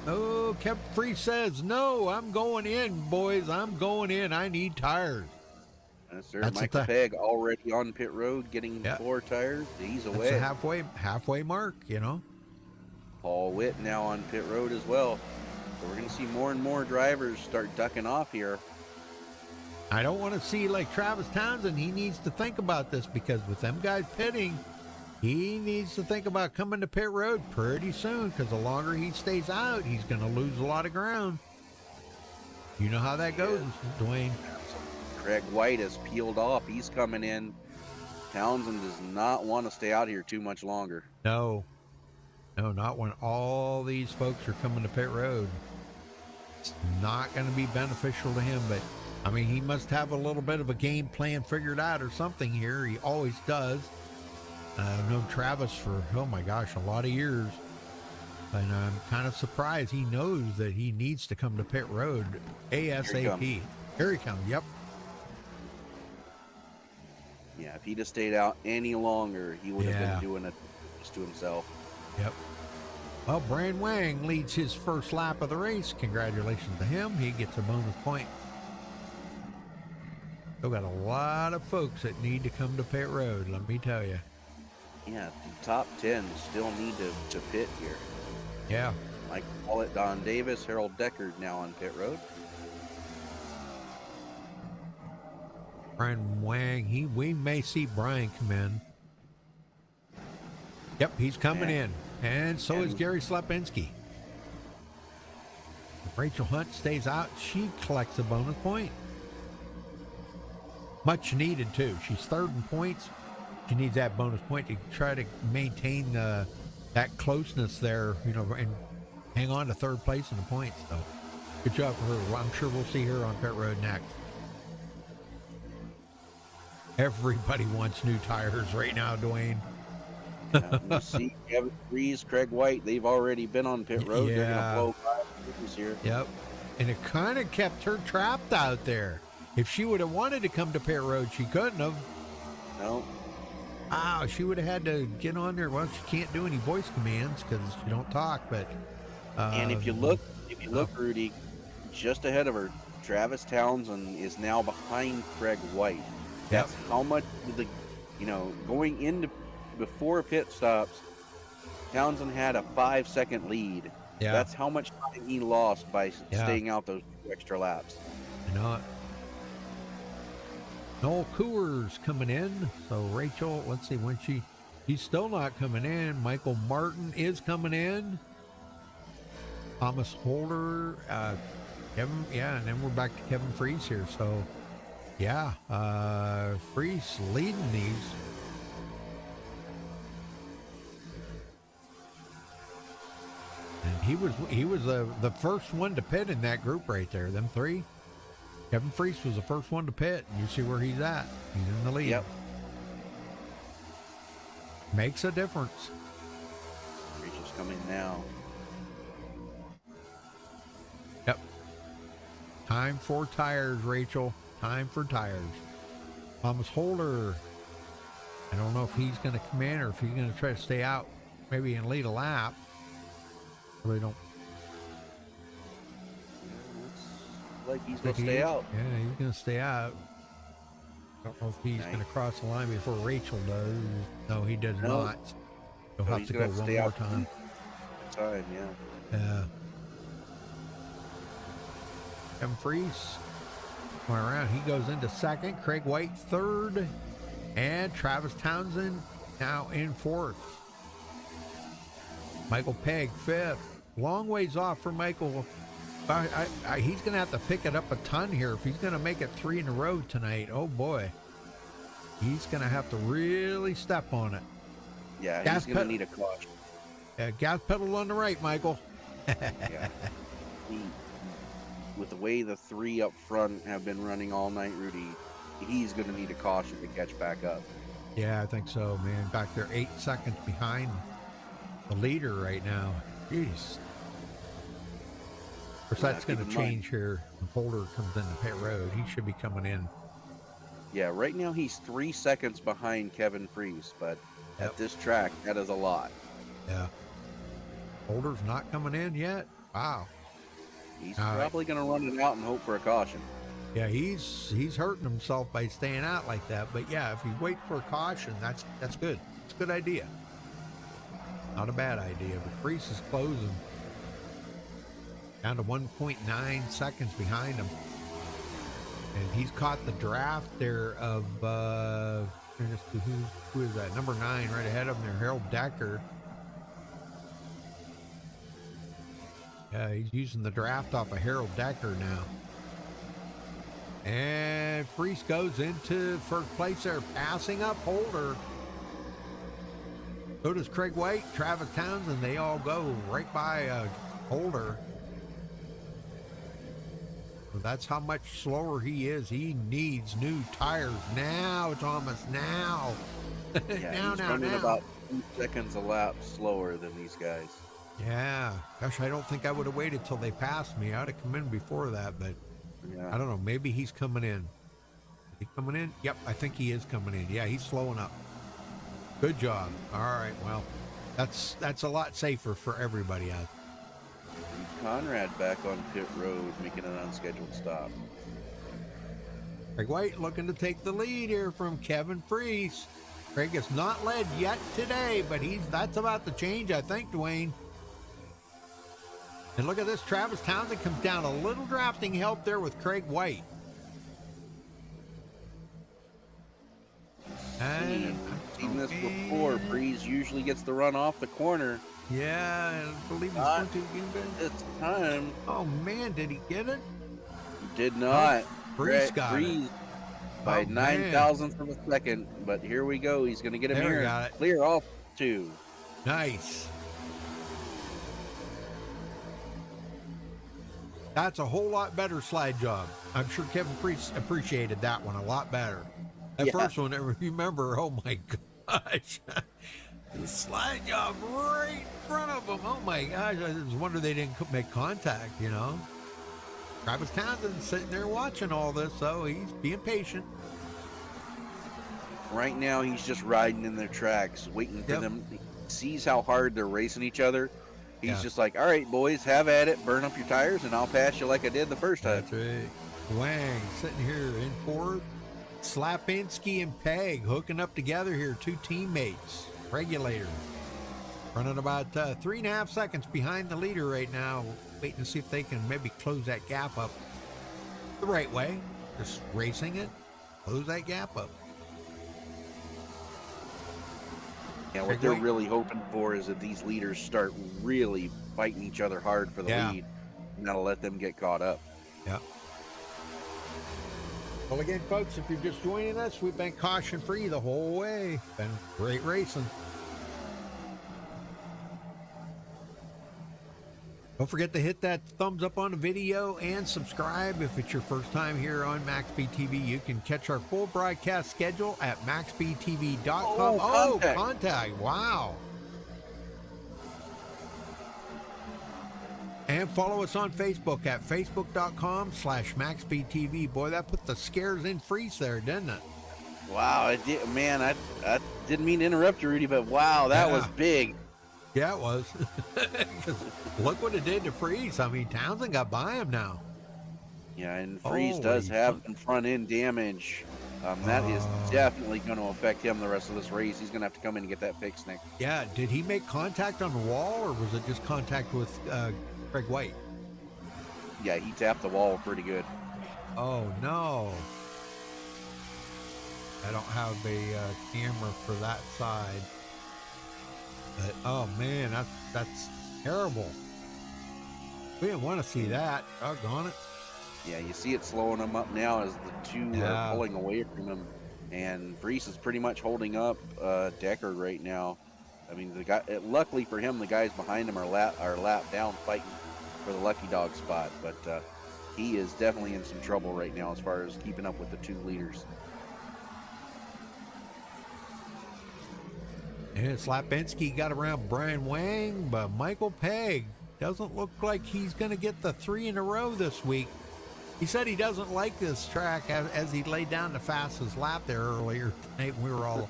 Oh, Kevin Freese says, no, I'm going in, boys. I'm going in. I need tires. Yes, sir. Michael Pegg already on pit road getting 4 tires. He's away. That's a halfway mark, Paul Witt now on pit road as well. So we're going to see more and more drivers start ducking off here. I don't want to see like Travis Townsend. He needs to think about this, because with them guys pitting, he needs to think about coming to pit road pretty soon, because the longer he stays out, he's going to lose a lot of ground. You know how that goes, Dwayne. Craig White has peeled off. He's coming in. Townsend does not want to stay out here too much longer. No, not when all these folks are coming to pit road. It's not going to be beneficial to him, but I mean, he must have a little bit of a game plan figured out or something here. He always does. I've known Travis for, oh my gosh, a lot of years. And I'm kind of surprised he knows that he needs to come to pit road ASAP. Here he comes, yep. Yeah, if he'd have stayed out any longer, he would have been doing it just to himself. Yep. Well, Brian Wang leads his first lap of the race. Congratulations to him. He gets a bonus point. Still got a lot of folks that need to come to pit road, let me tell you. Yeah, the top 10 still need to pit here. Yeah, Mike Pollitt, Don Davis, Harold Deckard now on pit road. Brian Wang, we may see Brian come in. Yep, he's coming in. And so is Gary Slepinski. If Rachel Hunt stays out, she collects a bonus point. Much needed, too. She's third in points. She needs that bonus point to try to maintain that closeness there, you know, and hang on to third place in the points. So good job for her. I'm sure we'll see her on pit road next. Everybody wants new tires right now, Dwayne. You see Kevin Freese, Craig White, they've already been on pit road. Yeah. They're going to blow 5 this year. Yep. And it kind of kept her trapped out there. If she would have wanted to come to pit road, she couldn't have. No. Wow, she would have had to get on there. Well, she can't do any voice commands because she don't talk. But and if you look, Rudy, just ahead of her, Travis Townsend is now behind Craig White. That's how much going into before pit stops, Townsend had a 5-second lead. Yeah. That's how much time he lost by staying out those 2 extra laps. You know it. Noel Coors coming in. So Rachel, let's see when he's still not coming in. Michael Martin is coming in. Thomas Holder, Kevin, and then we're back to Kevin Freese here. So Freese leading these. And he was the first one to pit in that group right there. Them three. Kevin Freese was the first one to pit. And you see where he's at. He's in the lead. Yep. Makes a difference. Rachel's coming now. Yep. Time for tires, Rachel. Time for tires. Thomas Holder. I don't know if he's going to come in or if he's going to try to stay out, maybe and lead a lap. Really don't. Looks like he's going to stay out. Yeah, he's going to stay out. Don't know if he's going to cross the line before Rachel does. No, he does not. He'll have to go one more time. Time, yeah. Yeah. Kevin Freese going around. He goes into second. Craig White third. And Travis Townsend now in fourth. Michael Pegg fifth. Long ways off for Michael. He's going to have to pick it up a ton here if he's going to make it 3 in a row tonight. Oh, boy. He's going to have to really step on it. Yeah, he's going to need a caution. Gas pedal on the right, Michael. Yeah. With the way the 3 up front have been running all night, Rudy, he's going to need a caution to catch back up. Yeah, I think so, man. Back there 8 seconds behind the leader right now. Jeez. Of course, that's going to change here when Holder comes into pit road. He should be coming in. Yeah, right now he's 3 seconds behind Kevin Freese, but at this track, that is a lot. Yeah. Holder's not coming in yet? Wow. He's probably going to run it out and hope for a caution. Yeah, he's hurting himself by staying out like that. But yeah, if you wait for a caution, that's good. It's a good idea. Not a bad idea. But Freese is closing. Down to 1.9 seconds behind him. And he's caught the draft there of who is that? Number 9 right ahead of him there, Harold Decker. Yeah, he's using the draft off of Harold Decker now. And Freese goes into first place there, passing up Holder. So does Craig White, Travis Townsend. They all go right by Holder. So that's how much slower he is. He needs new tires now, Thomas. Now. Yeah, he's running about 2 seconds a lap slower than these guys. Yeah. Gosh, I don't think I would have waited till they passed me. I would have come in before that, but I don't know. Maybe he's coming in. Is he coming in? Yep, I think he is coming in. Yeah, he's slowing up. Good job. All right, well, that's a lot safer for everybody out there. Conrad back on pit road, making an unscheduled stop. Craig White looking to take the lead here from Kevin Freese. Craig has not led yet today, but that's about to change, I think, Dwayne. And look at this. Travis Townsend comes down a little drafting help there with Craig White. And Seen this before. Breeze usually gets the run off the corner. yeah, I believe he's Not going to again. this time. Oh man, did he get it? Did not. Breeze got it. Breeze by Oh, 9,000th of a second. But here we go. He's going to get him There we here. got it. Clear off 2. Nice. That's a whole lot better slide job. I'm sure Kevin Priest appreciated that one a lot better. That Yeah. first one, remember, oh my gosh. The slide job right in front of him. Oh my gosh. I just wonder they didn't make contact, you know. Travis Townsend's sitting there watching all this, so he's being patient. Right now, he's just riding in their tracks, waiting for Yep. them. He sees how hard they're racing each other. He's Yeah. just like, all right, boys, have at it. Burn up your tires, and I'll pass you like I did the first time. That's right. Wang sitting here in fourth. Slapinski and Peg hooking up together here, 2 teammates, regulators. Running about 3.5 seconds behind the leader right now, waiting to see if they can maybe close that gap up the right way. Just racing it, close that gap up. Yeah, what Craig they're White. really hoping for is that these leaders start really fighting each other hard for the Yeah. lead, and that'll let them get caught up. Yeah. Well, again, folks, if you're just joining us, we've been caution free the whole way. Been great racing. Don't forget to hit that thumbs up on the video and subscribe if it's your first time here on MaxspeedTV. You can catch our full broadcast schedule at MaxspeedTV.com. Oh, contact. Contact. Wow. And follow us on Facebook at Facebook.com/MaxspeedTV. Boy, that put the scares in freeze there, didn't it? Wow, I did, man, I didn't mean to interrupt you, Rudy, but wow, that was Yeah. big. Yeah, it was. 'Cause look what it did to Freeze. I mean, Townsend got by him now. Yeah, and Freeze does Holy have some front end damage. That is Oh. definitely going to affect him the rest of this race. He's going to have to come in and get that fixed next. Yeah, did he make contact on the wall, or was it just contact with Craig White? Yeah, he tapped the wall pretty good. Oh, no. I don't have a camera for that side. But, oh, man, that's terrible. We didn't want to see that. Doggone it. Yeah, you see it slowing him up now as the 2 Yeah. are pulling away from him, and Freeze is pretty much holding up Decker right now. I mean, the guy. Luckily for him, the guys behind him are lap down fighting for the lucky dog spot, but he is definitely in some trouble right now as far as keeping up with the 2 leaders. And Slapinski got around Brian Wang, but Michael Pegg doesn't look like he's going to get the 3 in a row this week. He said he doesn't like this track as he laid down the fastest lap there earlier tonight. We were all,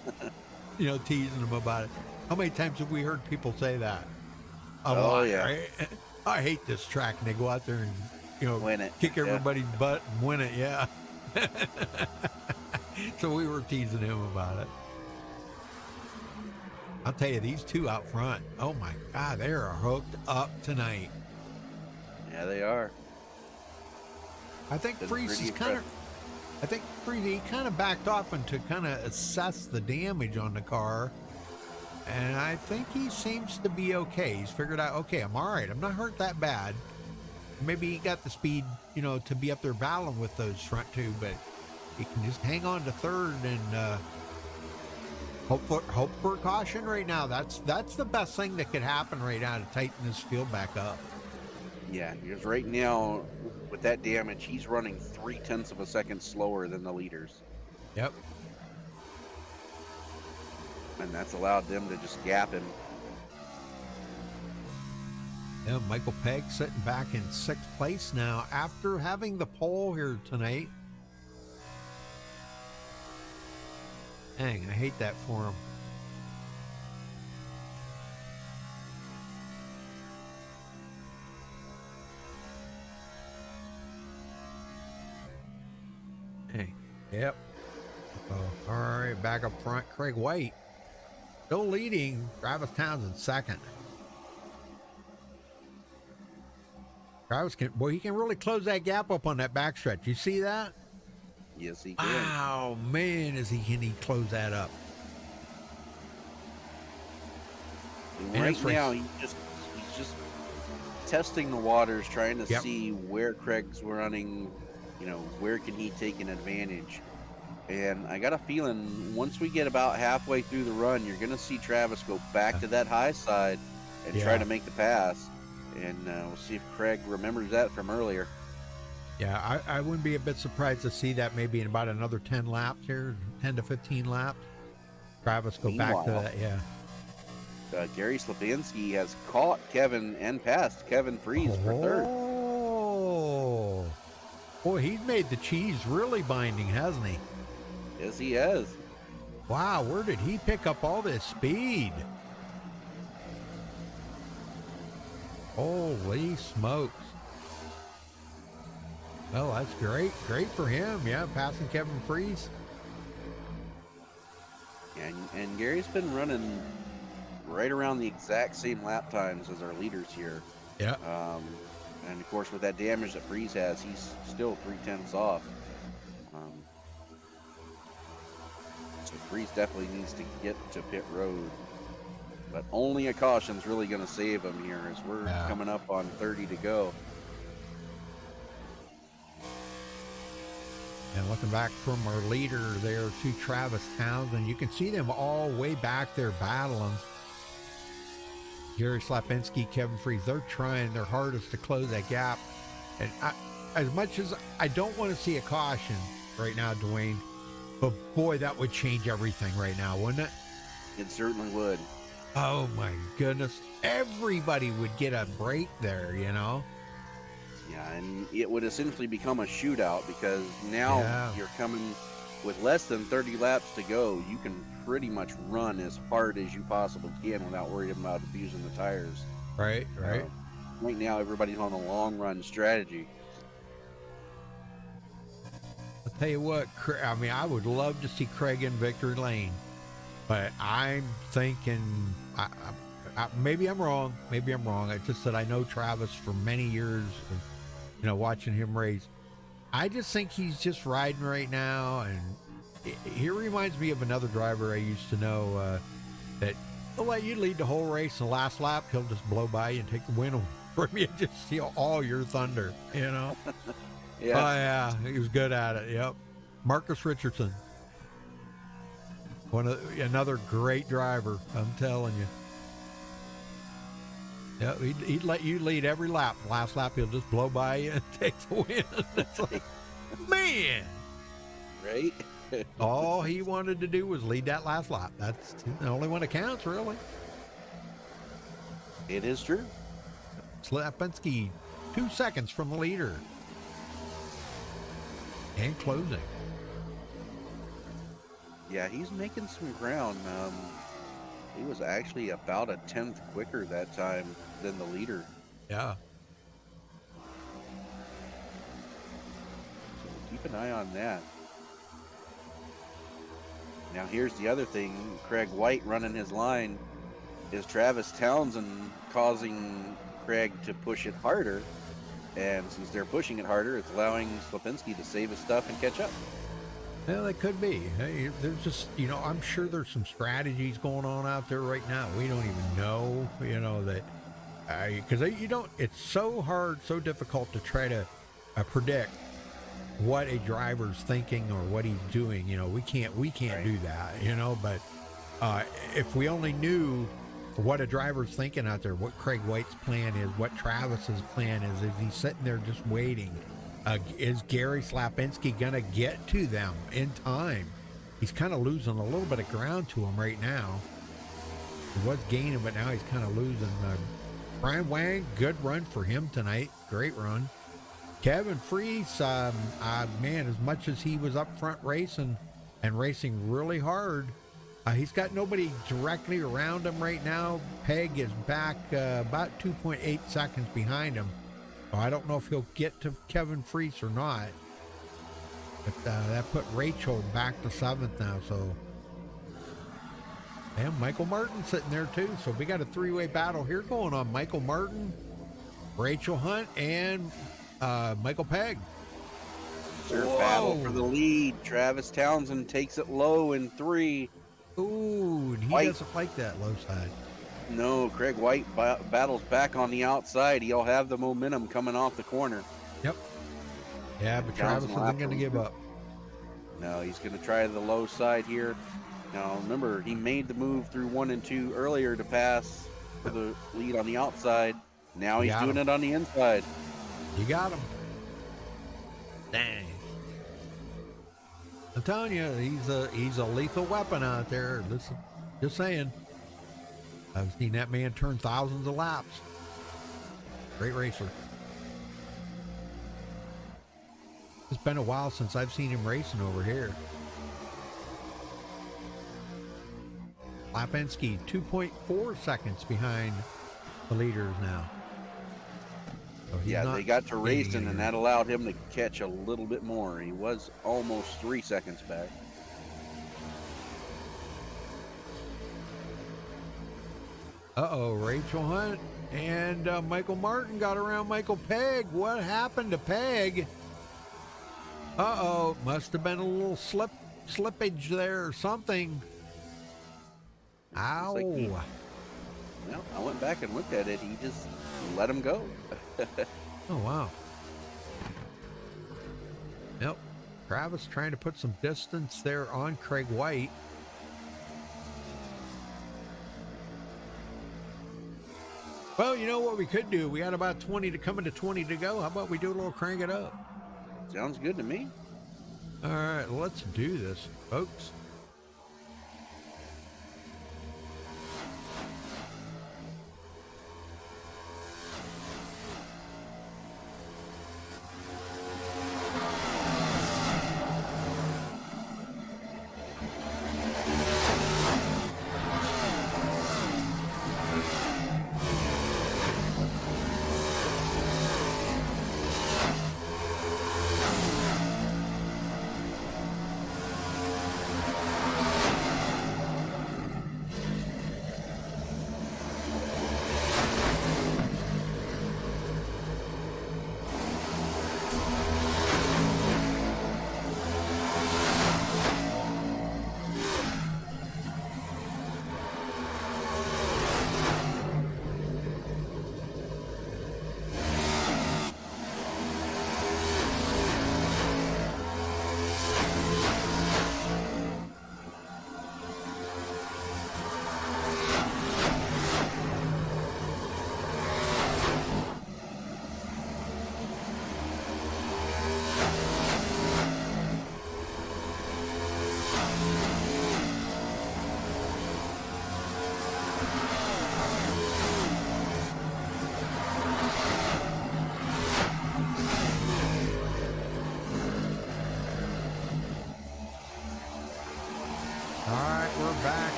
teasing him about it. How many times have we heard people say that? A lot, yeah. right? I hate this track, and they go out there and, Win it. kick Yeah. everybody's butt and win it, yeah. So we were teasing him about it. I'll tell you, these 2 out front, oh my God, they are hooked up tonight. Yeah, they are. I think Been Freeze pretty is he kind of backed off and to kind of assess the damage on the car. And I think he seems to be okay. He's figured out, okay, I'm all right. I'm not hurt that bad. Maybe he got the speed, to be up there battling with those front 2, but he can just hang on to 3rd and hope for caution right now. That's the best thing that could happen right now to tighten this field back up. Yeah, because right now, with that damage, he's running 0.3 of a second slower than the leaders. Yep. And that's allowed them to just gap him. Yeah, Michael Pegg sitting back in 6th place now after having the pole here tonight. Dang, I hate that for him. Hey, yep. All right, back up front, Craig White. Still leading, Travis Townsend 2nd. Travis can, boy, he can really close that gap up on that backstretch. You see that? Yes, he can. Wow, man, can he close that up? And And right it's race. now, he's just testing the waters, trying to Yep. see where Craig's running. You know, where can he take an advantage? And I got a feeling once we get about halfway through the run, you're going to see Travis go back to that high side and try Yeah. to make the pass. And we'll see if Craig remembers that from earlier. Yeah, I wouldn't be a bit surprised to see that maybe in about another 10 laps here, 10 to 15 laps. Travis go back to Meanwhile, that, yeah. Gary Slapinski has caught Kevin and passed Kevin Freeze for third. Oh, boy, he's made the cheese really binding, hasn't he? Yes, he has. Wow, where did he pick up all this speed? Holy smokes. Well, that's great. Great for him. Yeah, passing Kevin Freeze. And Gary's been running right around the exact same lap times as our leaders here. Yeah. And of course, with that damage that Freeze has, he's still 3/10 off. So Freeze definitely needs to get to pit road. But only a caution's really going to save him here as we're coming up on 30 to go. And looking back from our leader there to Travis Townsend, you can see them all way back there battling. Gary Slapinski, Kevin Freeze, they're trying their hardest to close that gap. And as much as I don't want to see a caution right now, Dwayne, but boy, that would change everything right now, wouldn't it? It certainly would. Oh my goodness. Everybody would get a break there, you know? Yeah, and it would essentially become a shootout because now you're coming with less than 30 laps to go. You can pretty much run as hard as you possibly can without worrying about abusing the tires. Right. Right now, everybody's on a long run strategy. I'll tell you what, I mean, I would love to see Craig in victory lane, but I'm thinking, maybe I'm wrong. Maybe I'm wrong. It's just that I know Travis for many years, you know, watching him race. I just think he's just riding right now, and he reminds me of another driver I used to know that he'll let you lead the whole race, and the last lap he'll just blow by you and take the win away from you and just steal all your thunder, you know? Yeah. Oh yeah, he was good at it. Yep. Marcus Richardson, another great driver. I'm telling you. Yeah, he'd let you lead every lap. Last lap, he'll just blow by you and take the win. It's like, man, Right? all he wanted to do was lead that last lap. That's the only one that counts, really. It is true. Slapinski, 2 seconds from the leader. And closing. Yeah, he's making some ground. He was actually about a 10th quicker that time than the leader. Yeah. So keep an eye on that. Now here's the other thing. Craig White running his line. Is Travis Townsend causing Craig to push it harder? And since they're pushing it harder, it's allowing Slapinski to save his stuff and catch up. Yeah, they could be. Hey, there's just, you know, I'm sure there's some strategies going on out there right now. We don't even know, you know, that, because you don't, it's so hard, so difficult to try to predict what a driver's thinking or what he's doing. You know, we can't do that, you know, but if we only knew what a driver's thinking out there, what Craig White's plan is, what Travis's plan is he's sitting there just waiting. Is Gary Slapinski going to get to them in time? He's kind of losing a little bit of ground to him right now. He was gaining, but now he's kind of losing. Brian Wang, good run for him tonight. Great run. Kevin Freeze, man, as much as he was up front racing and racing really hard, he's got nobody directly around him right now. Peg is back about 2.8 seconds behind him. I don't know if he'll get to Kevin Freeze or not. But that put Rachel back to 7th now, so. And Michael Martin sitting there too. So we got a 3-way battle here going on. Michael Martin, Rachel Hunt and Michael Pegg. Their battle for the lead. Travis Townsend takes it low in 3. Ooh, and he White. doesn't like that low side. No, Craig White battles back on the outside. He'll have the momentum coming off the corner. Yep. Yeah, but Travis Townsend will isn't have going to give up. No, he's going to try the low side here. Now, remember, he made the move through 1 and 2 earlier to pass for the lead on the outside. Now he's doing it on the inside. You got him. Dang. I'm telling you, he's a lethal weapon out there. Listen, just saying. I've seen that man turn thousands of laps. Great racer. It's been a while since I've seen him racing over here. Lapinski, 2.4 seconds behind the leaders now. So Yeah, they got to racing, and that allowed him to catch a little bit more. He was almost 3 seconds back. Uh-oh, Rachel Hunt and Michael Martin got around Michael Pegg. What happened to Pegg? Uh-oh, must have been a little slippage there or something. Ow. Well, I went back and looked at it. He just let him go. Oh, wow. Yep. Travis trying to put some distance there on Craig White. Well, you know what we could do? We got about 20 to come into 20 to go. How about we do a little crank it up? Sounds good to me. All right, let's do this, folks.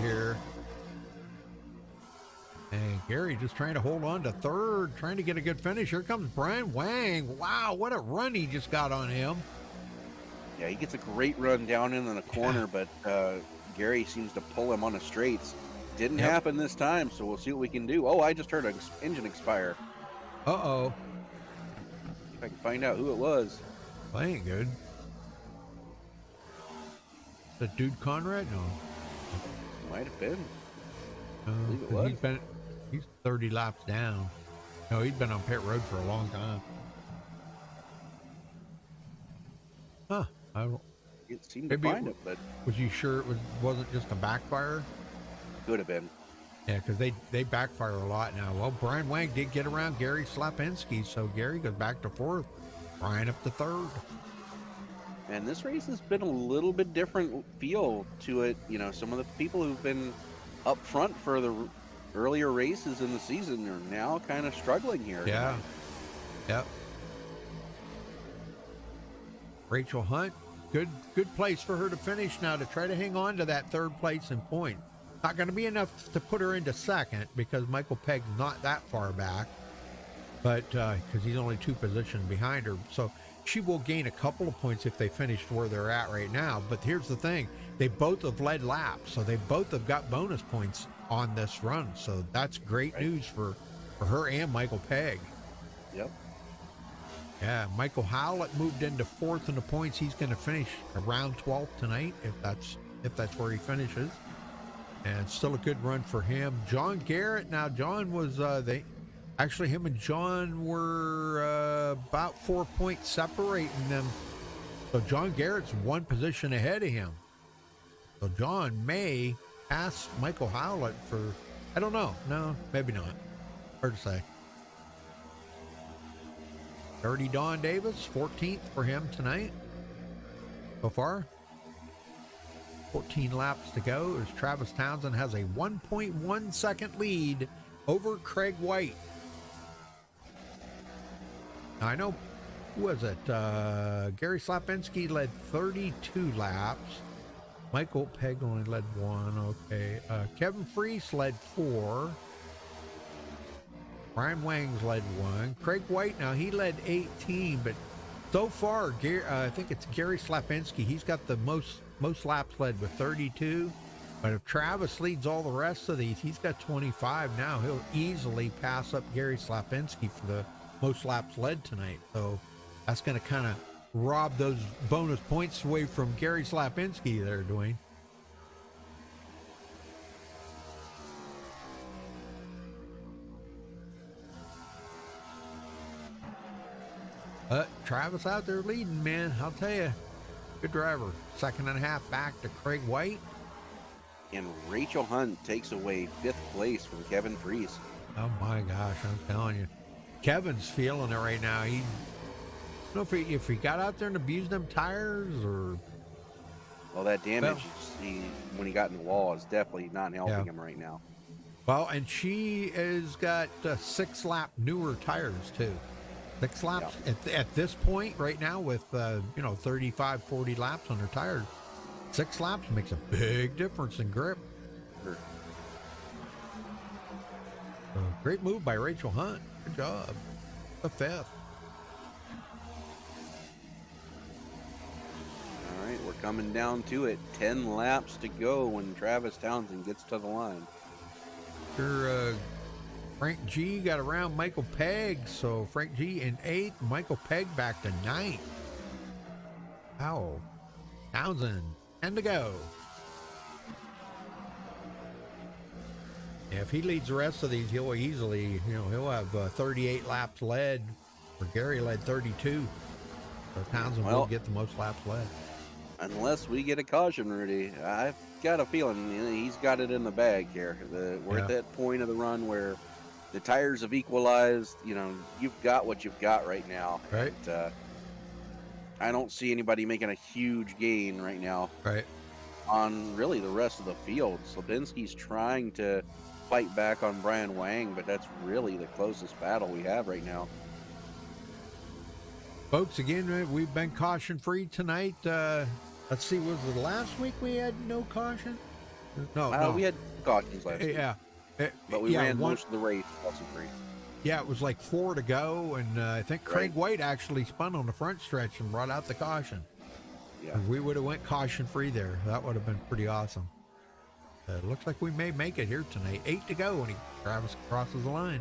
Here. And Gary just trying to hold on to third, trying to get a good finish. Here comes Brian Wang. Wow, what a run he just got on him. Yeah, he gets a great run down in the corner, but Gary seems to pull him on the straights. Didn't happen this time, so we'll see what we can do. Oh, I just heard an engine expire. Uh-oh. If I can find out who it was. That ain't good. The dude Conrad? No. Might have been. He's 30 laps down. No, he's been on pit road for a long time. Huh? I don't. It seemed to find it, but was you sure it wasn't just a backfire? Could have been. Yeah, because they backfire a lot now. Well, Brian Wang did get around Gary Slapinski, so Gary goes back to fourth. Brian up to third. And this race has been a little bit different feel to it. You know, some of the people who've been up front for the earlier races in the season are now kind of struggling here. Yeah. Yep. Rachel Hunt, good place for her to finish now to try to hang on to that third place in point. Not going to be enough to put her into second because Michael Pegg's not that far back, but because he's only 2 positions behind her. So she will gain a couple of points if they finished where they're at right now. But here's the thing. They both have led laps, so they both have got bonus points on this run. So that's great news for her and Michael Pegg. Yep. Yeah, Michael Howlett moved into 4th in the points. He's going to finish around 12th tonight if that's where he finishes. And still a good run for him. John Garrett. Now, John was him and John were about 4 points separating them. So John Garrett's 1 position ahead of him. So John may pass Michael Howlett for, I don't know. No, maybe not. Hard to say. Dirty Don Davis, 14th for him tonight. So far. 14 laps to go as Travis Townsend has a 1.1 second lead over Craig White. Now I know, who was it? Gary Slapinski led 32 laps. Michael Pegg only led 1. Okay. Kevin Freese led 4. Brian Wangs led 1. Craig White, now he led 18, but so far, I think it's Gary Slapinski. He's got the most laps led with 32. But if Travis leads all the rest of these, he's got 25 now. He'll easily pass up Gary Slapinski for the most laps led tonight. So that's going to kind of rob those bonus points away from Gary Slapinski there, Dwayne. Travis out there leading, man. I'll tell you, good driver. 2.5 back to Craig White. And Rachel Hunt takes away 5th place from Kevin Freese. Oh my gosh, I'm telling you, Kevin's feeling it right now. I don't know if he got out there and abused them tires or. Well, that damage when he got in the wall is definitely not helping him right now. Well, and she has got 6 lap newer tires too. 6 laps at this point right now with 35, 40 laps on her tires. 6 laps makes a big difference in grip. Sure. Great move by Rachel Hunt. Good job. The 5th. All right, we're coming down to it. 10 laps to go when Travis Townsend gets to the line. Sure. Frank G got around Michael Pegg, so Frank G in 8th, Michael Pegg back to 9th. Wow. Townsend, 10 to go. Yeah, if he leads the rest of these, he'll easily, he'll have 38 laps led, where Gary led 32. So Townsend will get the most laps led. Unless we get a caution, Rudy. I've got a feeling he's got it in the bag here. We're at that point of the run where the tires have equalized. You've got what you've got right now. Right. And, I don't see anybody making a huge gain right now. Right. On really the rest of the field. Slapinski's trying to fight back on Brian Wang, but that's really the closest battle we have right now. Folks, again, we've been caution-free tonight. Let's see, was it last week we had no caution? No. We had cautions last week. Yeah. But we ran most of the race caution-free. Yeah, it was like 4 to go, and I think Craig White actually spun on the front stretch and brought out the caution. Yeah. If we would have went caution-free there, that would have been pretty awesome. It looks like we may make it here tonight. 8 to go when Travis crosses the line.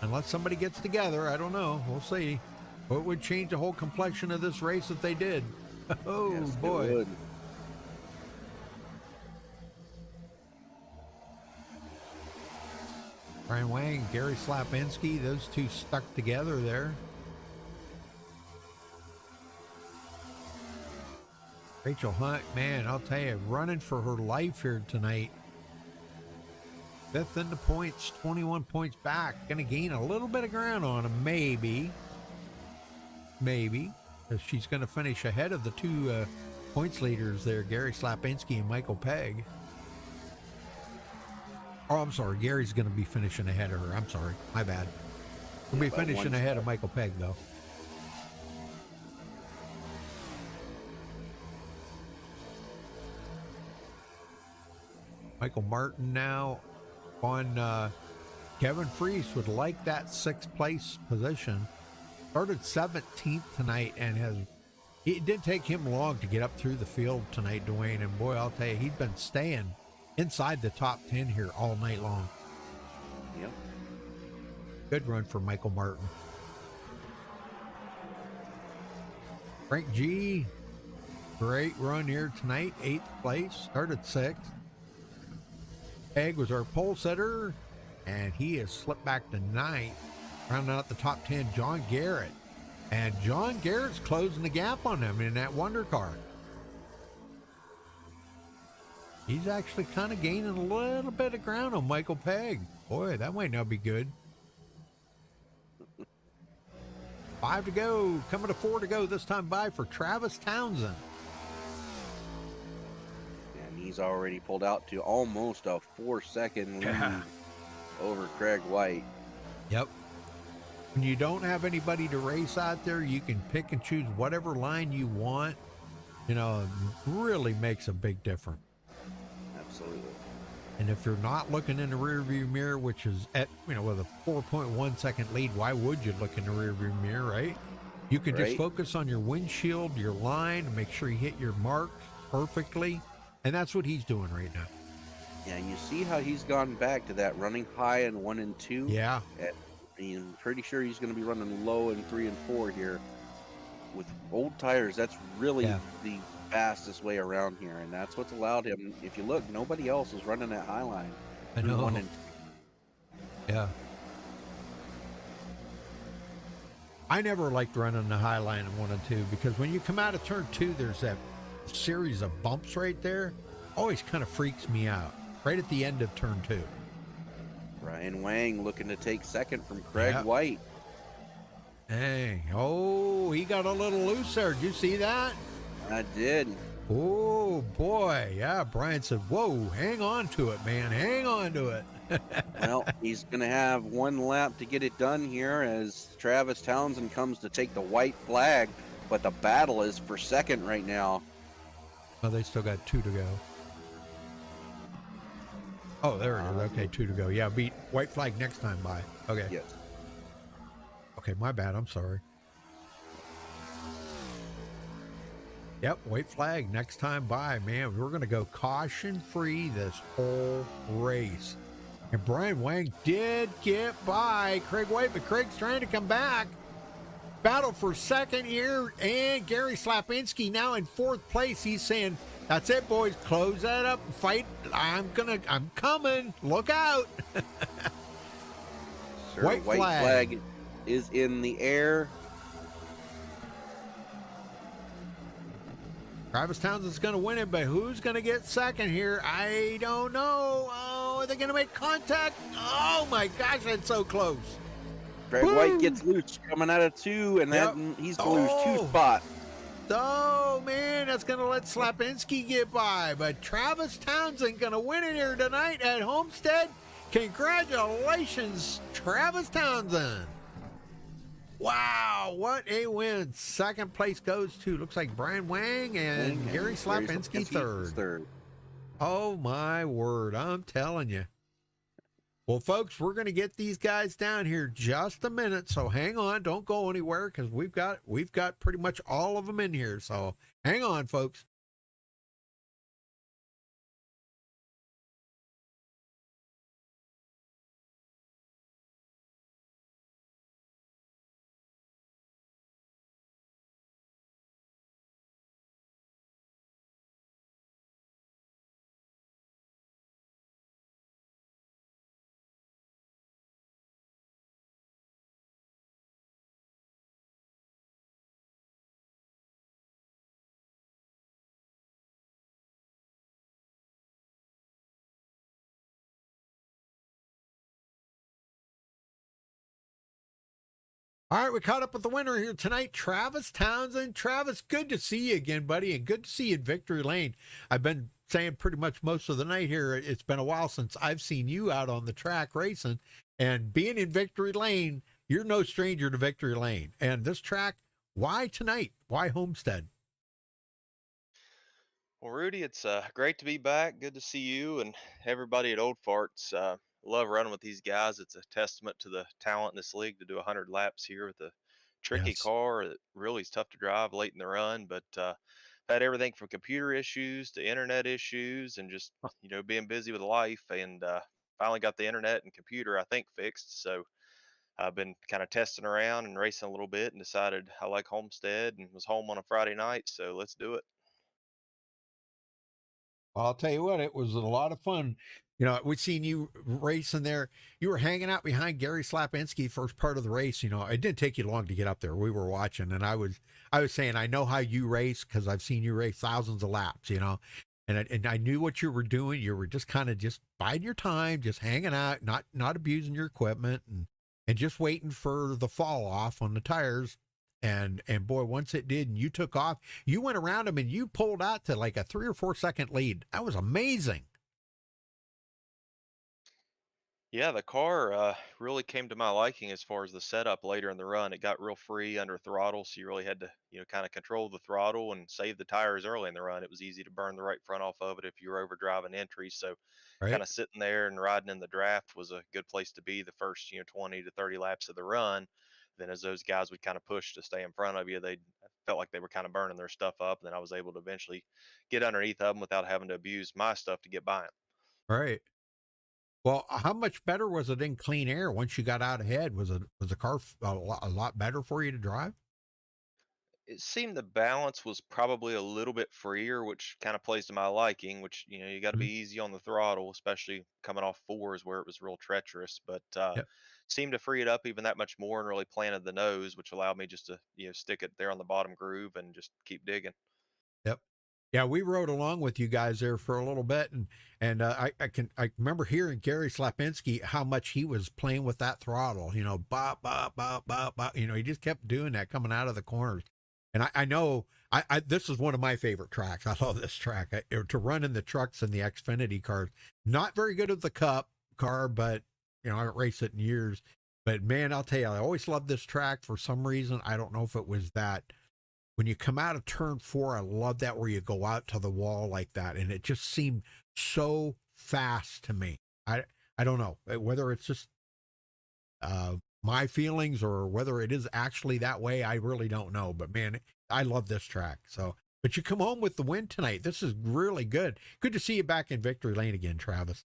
Unless somebody gets together, I don't know. We'll see. But it would change the whole complexion of this race if they did. Oh, yes, boy. It would. Brian Wang, Gary Slapinski, those two stuck together there. Rachel Hunt, man, I'll tell you, running for her life here tonight. 5th in the points, 21 points back. Going to gain a little bit of ground on him, maybe. Maybe. Because she's going to finish ahead of the 2 points leaders there, Gary Slapinski and Michael Pegg. Oh, I'm sorry. Gary's going to be finishing ahead of her. I'm sorry. My bad. He'll be finishing ahead of Michael Pegg, though. Michael Martin now on Kevin Freese would like that 6th place position. Started 17th tonight and it didn't take him long to get up through the field tonight, Dwayne. And boy, I'll tell you, he's been staying inside the top 10 here all night long. Yep. Good run for Michael Martin. Frank G, great run here tonight, 8th place, started 6th. Peg was our pole setter, and he has slipped back to 9th. Rounding out the top 10, John Garrett. And John Garrett's closing the gap on him in that Wonder Car. He's actually kind of gaining a little bit of ground on Michael Peg. Boy, that might not be good. 5 to go, coming to 4 to go this time by for Travis Townsend. And he's already pulled out to almost a 4-second lead over Craig White. Yep. When you don't have anybody to race out there, you can pick and choose whatever line you want. You know, it really makes a big difference. Absolutely. And if you're not looking in the rearview mirror, which is at, with a 4.1 second lead, why would you look in the rearview mirror, right? You can just focus on your windshield, your line, and make sure you hit your mark perfectly. And that's what he's doing right now. Yeah, and you see how he's gone back to that running high in 1 and 2. Yeah. I'm pretty sure he's going to be running low in 3 and 4 here. With old tires, that's really the fastest way around here, and that's what's allowed him. If you look, nobody else is running that high line. I know. 1 and 2. Yeah. I never liked running the high line in 1 and 2 because when you come out of turn 2, there's that series of bumps right there. Always kind of freaks me out. Right at the end of turn 2. Ryan Wang looking to take second from Craig Yep. White. Dang. Oh, he got a little loose there. Did you see that? I did. Oh, boy. Yeah, Brian said, whoa, hang on to it, man. Hang on to it. Well, he's going to have 1 lap to get it done here as Travis Townsend comes to take the white flag, but the battle is for second right now. Oh, they still got 2 to go. Oh, there it is. Okay, 2 to go. Yeah, beat white flag next time by. Okay. Yes. Okay, my bad. I'm sorry. Yep, white flag next time by. Man, we're going to go caution-free this whole race. And Brian Wang did get by Craig White, but Craig's trying to come back. Battle for second here, and Gary Slapinski now in 4th place. He's saying, that's it, boys. Close that up and fight. I'm coming. Look out. Sir, White flag is in the air. Travis Townsend's going to win it, but who's going to get second here? I don't know. Oh, are they going to make contact? Oh, my gosh, that's so close. Craig White gets loose coming out of 2, and then he's going to lose 2 spots. Oh, man, that's going to let Slapinski get by. But Travis Townsend going to win it here tonight at Homestead. Congratulations, Travis Townsend. Wow, what a win. Second place goes to, looks like Brian Wang and Gary Slapinski third. Oh, my word. I'm telling you. Well, folks, we're going to get these guys down here just a minute, so hang on. Don't go anywhere because we've got pretty much all of them in here. So hang on, folks. All right, we caught up with the winner here tonight, Travis Townsend. Travis, good to see you again, buddy, and good to see you in Victory Lane. I've been saying pretty much most of the night here, it's been a while since I've seen you out on the track racing, and being in Victory Lane, you're no stranger to Victory Lane. And this track, why tonight? Why Homestead? Well, Rudy, it's great to be back. Good to see you and everybody at Old Farts. Love running with these guys. It's a testament to the talent in this league to do 100 laps here with the tricky Yes. car that really is tough to drive late in the run. But had everything from computer issues to internet issues, and just being busy with life, and finally got the internet and computer I think fixed. So I've been kind of testing around and racing a little bit, and decided I like Homestead, and was home on a Friday night, so let's do it. Well, I'll tell you what, it was a lot of fun. We'd seen you racing there. You were hanging out behind Gary Slapinski first part of the race. It didn't take you long to get up there. We were watching, and I was saying, I know how you race because I've seen you race thousands of laps. And I knew what you were doing. You were just kind of just biding your time, just hanging out, not abusing your equipment, and just waiting for the fall off on the tires. And boy, once it did, and you took off, you went around him and you pulled out to like a 3 or 4 second lead. That was amazing. Yeah, the car really came to my liking as far as the setup later in the run. It got real free under throttle, so you really had to, kind of control the throttle and save the tires early in the run. It was easy to burn the right front off of it if you were overdriving entries. So, kind Right. of sitting there and riding in the draft was a good place to be the first, 20 to 30 laps of the run. Then, as those guys would kind of push to stay in front of you, they felt like they were kind of burning their stuff up. And then I was able to eventually get underneath of them without having to abuse my stuff to get by them. Right. Well, how much better was it in clean air once you got out ahead? Was the car a lot better for you to drive? It seemed the balance was probably a little bit freer, which kind of plays to my liking. Which you got to be Mhm. easy on the throttle, especially coming off fours where it was real treacherous. But Yep. seemed to free it up even that much more, and really planted the nose, which allowed me just to stick it there on the bottom groove and just keep digging. Yep. Yeah, we rode along with you guys there for a little bit, and I remember hearing Gary Slapinski how much he was playing with that throttle. Bop bop bop bop bop. He just kept doing that coming out of the corners. And I know this is one of my favorite tracks. I love this track. To run in the trucks and the Xfinity cars. Not very good at the Cup car, but I haven't raced it in years. But man, I'll tell you, I always loved this track for some reason. I don't know if it was that when you come out of turn 4, I love that where you go out to the wall like that, and it just seemed so fast to me. I don't know whether it's just my feelings or whether it is actually that way. I really don't know, but man, I love this track. So, but you come home with the win tonight. This is really good. Good to see you back in victory lane again, Travis.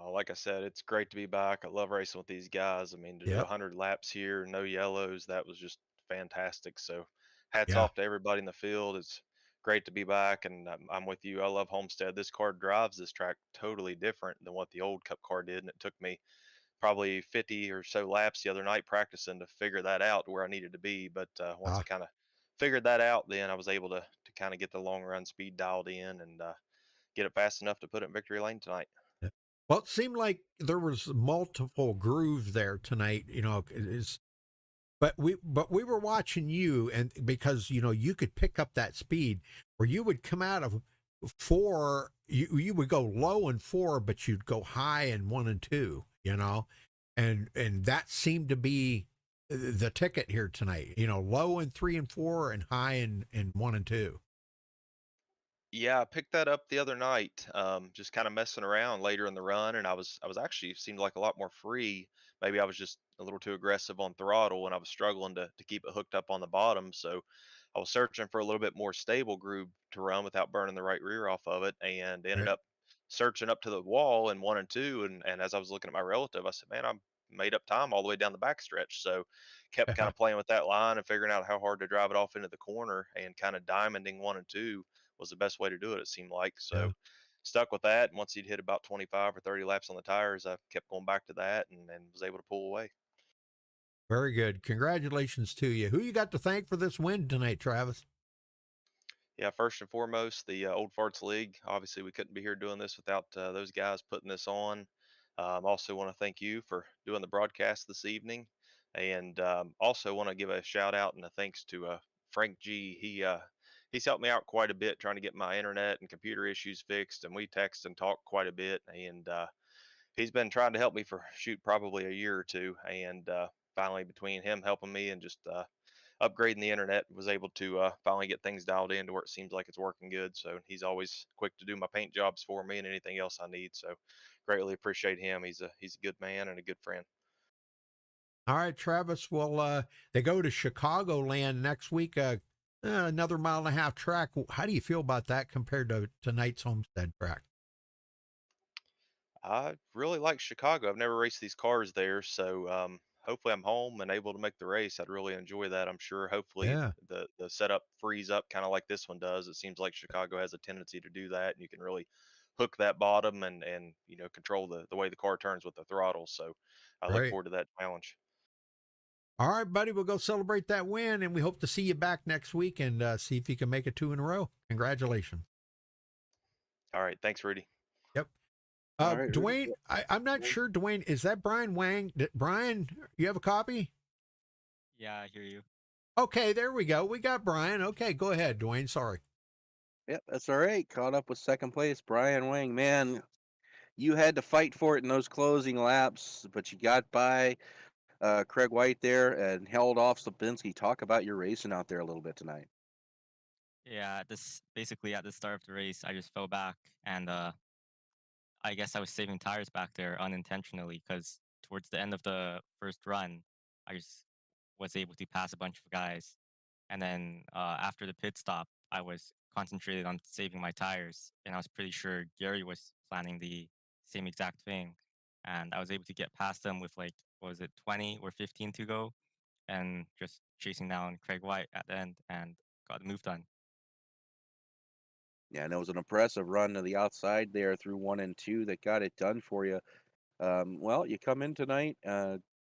Like I said, it's great to be back. I love racing with these guys. I mean, to do Yep. 100 laps here, no yellows, that was just fantastic. So, hats Yeah. off to everybody in the field. It's great to be back, and I'm with you. I love Homestead. This car drives this track totally different than what the old Cup car did, and it took me probably 50 or so laps the other night practicing to figure that out to where I needed to be. But once I Ah. kind of figured that out, then I was able to kind of get the long run speed dialed in, and get it fast enough to put it in victory lane tonight. Yeah. Well, it seemed like there was multiple grooves there tonight. But we were watching you, and because you could pick up that speed where you would come out of 4, you would go low in 4, but you'd go high in 1 and 2, and that seemed to be the ticket here tonight. Low in 3 and 4, and high in 1 and 2. Yeah, I picked that up the other night, just kind of messing around later in the run, and I was actually seemed like a lot more free. Maybe I was just a little too aggressive on throttle, and I was struggling to keep it hooked up on the bottom. So I was searching for a little bit more stable groove to run without burning the right rear off of it, and ended Right. up searching up to the wall in 1 and 2. And as I was looking at my relative, I said, "Man, I'm made up time all the way down the backstretch." So kept kind of playing with that line and figuring out how hard to drive it off into the corner, and kind of diamonding 1 and 2 was the best way to do it. It seemed like Yeah. so. Stuck with that, and once he'd hit about 25 or 30 laps on the tires, I kept going back to that, and was able to pull away. Very good. Congratulations to you. Who you got to thank for this win tonight, Travis? Yeah, first and foremost, the Old Farts League. Obviously, we couldn't be here doing this without those guys putting this on. Also, want to thank you for doing the broadcast this evening, and also want to give a shout out and a thanks to Frank G. He's helped me out quite a bit trying to get my internet and computer issues fixed, and we text and talk quite a bit. And he's been trying to help me for shoot probably a year or two, and finally between him helping me and just upgrading the internet, was able to finally get things dialed in to where it seems like it's working good. So he's always quick to do my paint jobs for me and anything else I need. So greatly appreciate him. He's a good man and a good friend. All right, Travis. Well, they go to Chicagoland next week. Another 1.5 mile track. How do you feel about that compared to tonight's Homestead track? I really like Chicago. I've never raced these cars there, so hopefully I'm home and able to make the race. I'd really enjoy that. I'm sure. Hopefully Yeah, the setup frees up kind of like this one does. It seems like Chicago has a tendency to do that, and you can really hook that bottom and control the way the car turns with the throttle. So I look great. forward to that challenge. All right, buddy. We'll go celebrate that win, and we hope to see you back next week and see if you can make it 2 in a row. Congratulations. All right, thanks, Rudy. Yep. All right, Rudy. Dwayne, I'm not sure. Dwayne, is that Brian Wang? Brian, you have a copy? Yeah, I hear you. Okay, there we go. We got Brian. Okay, go ahead, Dwayne. Sorry. Yep, that's all right. Caught up with second place, Brian Wang. Man, you had to fight for it in those closing laps, but you got by Craig White there and held off Slabinski. Talk about your racing out there a little bit tonight. Yeah, this basically at the start of the race, I just fell back, and I guess I was saving tires back there unintentionally because towards the end of the first run, I just was able to pass a bunch of guys, and then after the pit stop, I was concentrated on saving my tires, and I was pretty sure Gary was planning the same exact thing, and I was able to get past them with like what was it 20 or 15 to go, and just chasing down Craig White at the end and got the move done. Yeah, and it was an impressive run to the outside there through 1 and 2 that got it done for you. Well, you come in tonight.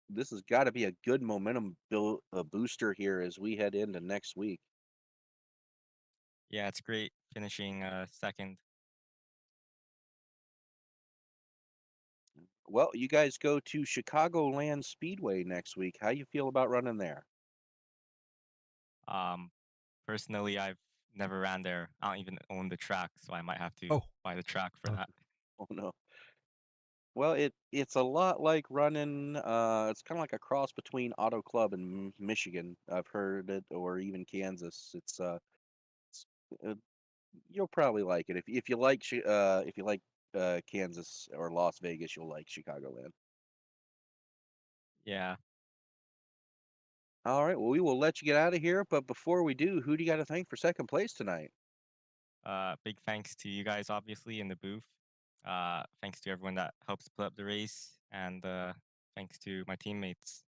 This has got to be a good momentum booster here as we head into next week. Yeah, it's great finishing second. Well, you guys go to Chicagoland Speedway next week. How you feel about running there? Um, Personally, I've never ran there. I don't even own the track, so I might have to Oh, buy the track for okay. that. Oh no. Well, it's a lot like running. It's kind of like a cross between Auto Club and Michigan. I've heard it, or even Kansas. It's uh, you'll probably like it if you like if you like Kansas or Las Vegas, you'll like Chicagoland. Yeah. All right, well, we will let you get out of here, but before we do, who do you got to thank for second place tonight? Big thanks to you guys, obviously, in the booth. Thanks to everyone that helps put up the race, and thanks to my teammates.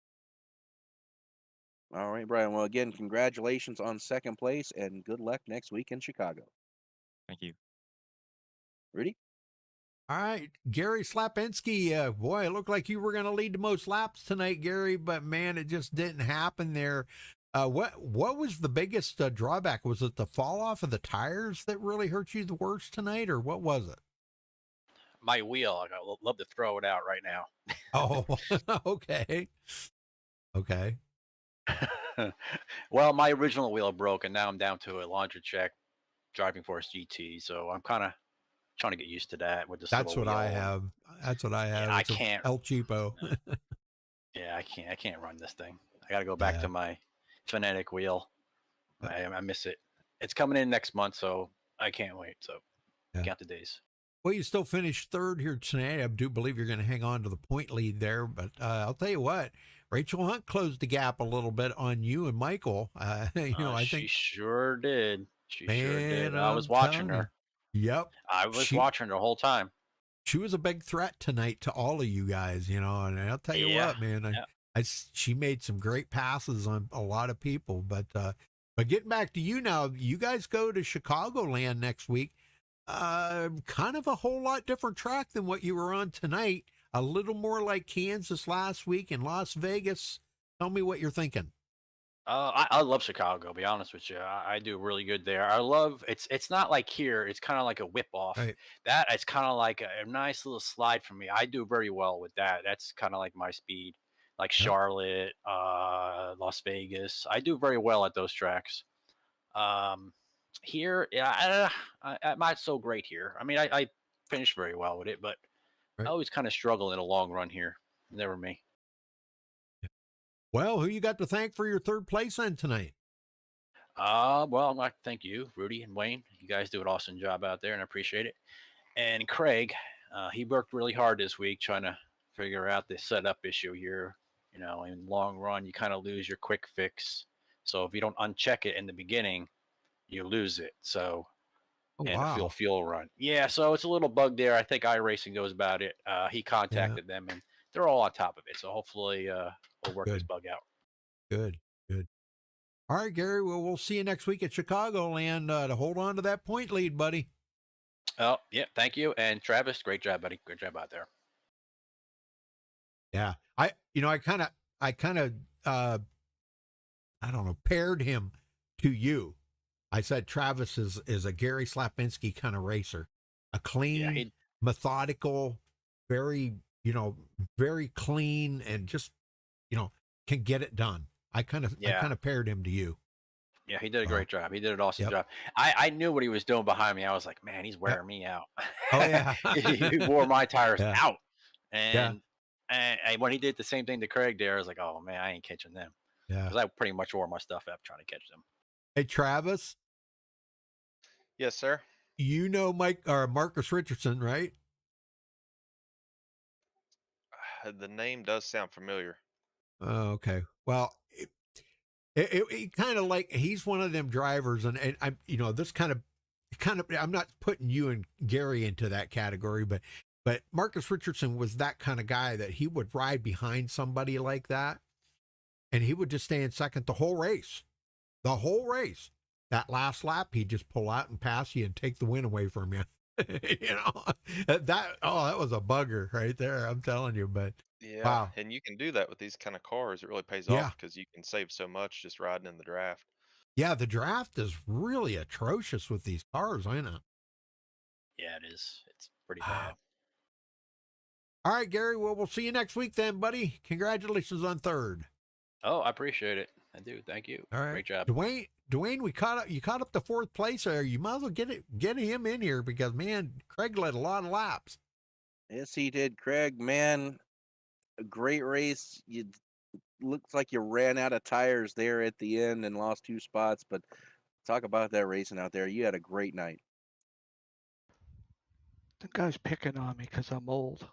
All right, Brian. Well, again, congratulations on second place, and good luck next week in Chicago. Thank you. Rudy? All right, Gary Slapinski. Boy, it looked like you were going to lead the most laps tonight, Gary, but man, it just didn't happen there. What was the biggest drawback? Was it the fall off of the tires that really hurt you the worst tonight, or what was it? My wheel. Love to throw it out right now. Oh, okay, okay. Well, my original wheel broke, and now I'm down to a laundry check driving force GT. So I'm kind of trying to get used to that with this That's little what I wheel. have. That's what I have. Yeah, I It's a can't. El Cheapo. Yeah, I can't run this thing. I got to go back Yeah. to my phonetic wheel. Uh, I miss it. It's coming in next month, so I can't wait. So Yeah. count the days. Well, you still finished third here tonight. I do believe you're going to hang on to the point lead there, but I'll tell you what, Rachel Hunt closed the gap a little bit on you and Michael. I She think, sure did. She sure man, did. I was I'm watching telling you. her. Yep. I was She watching her the whole time. she was a big threat tonight to all of you guys, and I'll tell you Yeah. what, man, Yeah. she made some great passes on a lot of people, but getting back to you now, you guys go to Chicagoland next week. Kind of a whole lot different track than what you were on tonight. A little more like Kansas last week and Las Vegas. Tell me what you're thinking. I love Chicago. Be honest with you, I do really good there. I love it's not like here. It's kind of like a whip off. Right. That it's kind of like a nice little slide for me. I do very well with that. That's kind of like my speed. Like Yep. Charlotte, Las Vegas. I do very well at those tracks. Um, Here, yeah, I'm not so great here. I mean, I finished very well with it, but I Right. always kind of struggle in a long run here. Never me. Well, who you got to thank for your third place on tonight? Well, I'd like to thank you, Rudy and Wayne. You guys do an awesome job out there, and I appreciate it. And Craig, he worked really hard this week trying to figure out the setup issue here You know, in long run, you kind of lose your quick fix. So if you don't uncheck it in the beginning, you lose it. So Oh, and a wow. fuel run. Yeah, so it's a little bug there. I think iRacing knows about it. He contacted them, and they're all on top of it. So hopefully, we'll work this Good. bug out. Good. Good. All right, Gary. Well, we'll see you next week at Chicagoland to hold on to that point lead, buddy. Oh, yeah. Thank you. And Travis, great job, buddy. Great job out there. Yeah. I kind of, I don't know, paired him to you. I said Travis is a Gary Slapinski kind of racer, a clean, methodical, very, very clean, and just, can get it done. I kind of paired him to you. Yeah, he did a great job. He did an awesome job. I knew what he was doing behind me. I was like, man, he's wearing me out. Oh yeah, he wore my tires out. And when he did the same thing to Craig there, I was like, oh man, I ain't catching them. Yeah, because I pretty much wore my stuff up trying to catch them. Hey Travis. Yes, sir. You know Marcus Richardson, right? The name does sound familiar. Oh, okay. Well, it kind of like he's one of them drivers, and I'm this kind of I'm not putting you and Gary into that category, but Marcus Richardson was that kind of guy that he would ride behind somebody like that, and he would just stay in second the whole race. That last lap, he'd just pull out and pass you and take the win away from you. That was a bugger right there. I'm telling you, but yeah, wow. And you can do that with these kind of cars. It really pays off because you can save so much just riding in the draft. Yeah, the draft is really atrocious with these cars, I know. Yeah, it is. It's pretty bad. All right, Gary. Well, we'll see you next week then, buddy. Congratulations on third. Oh, I appreciate it. I do. Thank you. All right. Great job. Dwayne, you caught up to fourth place there. You might as well get him in here because, man, Craig led a lot of laps. Yes, he did. Craig, man, a great race. Looks like you ran out of tires there at the end and lost 2 spots, but talk about that racing out there. You had a great night. The guy's picking on me because I'm old.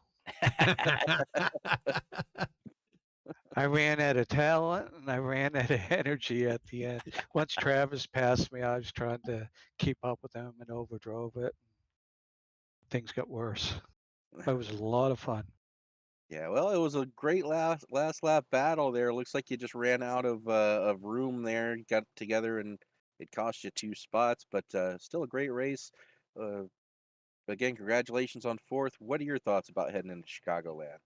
I ran out of talent and I ran out of energy at the end. Once Travis passed me, I was trying to keep up with him and overdrove it. Things got worse. It was a lot of fun. Yeah, well, it was a great last lap battle there. Looks like you just ran out of room there. You got together and it cost you 2 spots, but still a great race. Again, congratulations on fourth. What are your thoughts about heading into Chicagoland?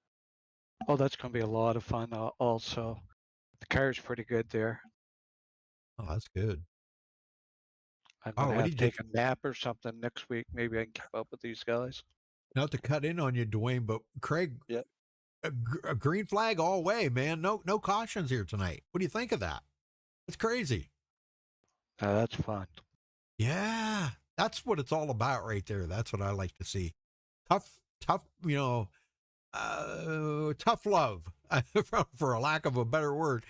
Oh, that's going to be a lot of fun also. The car's pretty good there. Oh, that's good. I'm going to have to take a nap or something next week. Maybe I can keep up with these guys. Not to cut in on you, Dwayne, but Craig, a green flag all way, man. No cautions here tonight. What do you think of that? It's crazy. That's fun. Yeah, that's what it's all about right there. That's what I like to see. Tough, tough love, for a lack of a better word.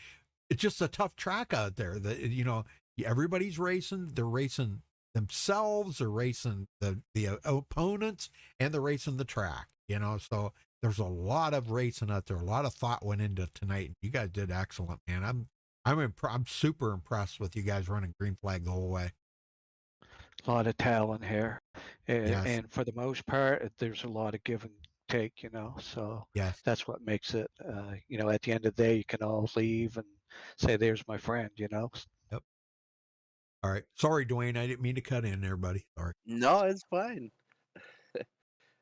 It's just a tough track out there that, everybody's racing. They're racing themselves. They're racing the opponents, and they're racing the track, so there's a lot of racing out there. A lot of thought went into tonight. You guys did excellent, man. I'm super impressed with you guys running green flag the whole way. A lot of talent here. Yes. And for the most part, there's a lot of give and take, so yes. That's what makes it, at the end of the day, you can all leave and say, there's my friend, Yep. All right. Sorry, Dwayne. I didn't mean to cut in there, buddy. Sorry. No, it's fine.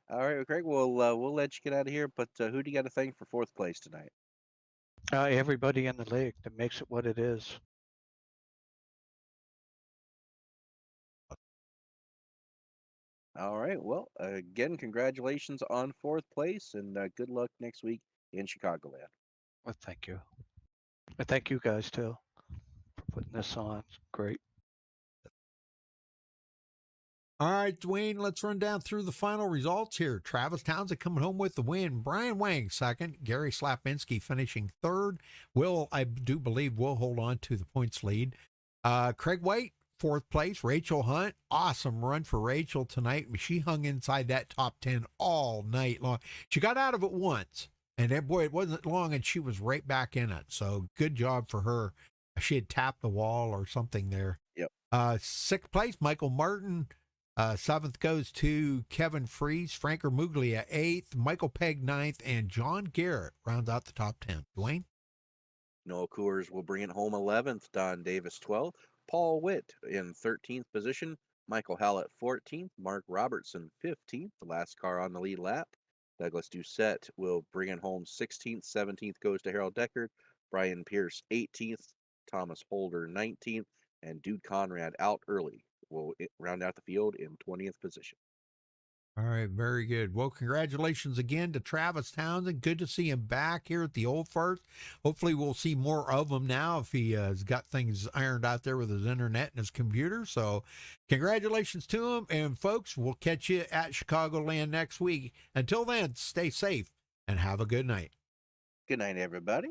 All right, well, Craig, we'll let you get out of here, but who do you got to thank for fourth place tonight? Everybody in the league that makes it what it is. All right. Well, again, congratulations on fourth place, and good luck next week in Chicagoland. Well, thank you. And thank you guys, too, for putting this on. It's great. All right, Dwayne, let's run down through the final results here. Travis Townsend coming home with the win. Brian Wang second. Gary Slapinski finishing third. I do believe will hold on to the points lead. Craig White, fourth place. Rachel Hunt, awesome run for Rachel tonight. She hung inside that top 10 all night long. She got out of it once, And then, boy, it wasn't long, and she was right back in it. So good job for her. She had tapped the wall or something there. Yep. Sixth place, Michael Martin. Seventh goes to Kevin Fries, Franker Muglia, eighth, Michael Pegg, ninth, and John Garrett rounds out the top 10. Dwayne? Noah Coors will bring it home 11th, Don Davis 12th, Paul Witt in 13th position, Michael Hallett 14th, Mark Robertson 15th, the last car on the lead lap. Douglas Doucette will bring it home 16th, 17th goes to Harold Deckard, Brian Pierce 18th, Thomas Holder 19th, and Dude Conrad out early will round out the field in 20th position. All right, very good. Well, congratulations again to Travis Townsend. Good to see him back here at the Old Farts. Hopefully, we'll see more of him now if he has got things ironed out there with his internet and his computer. So, congratulations to him. And, folks, we'll catch you at Chicagoland next week. Until then, stay safe and have a good night. Good night, everybody.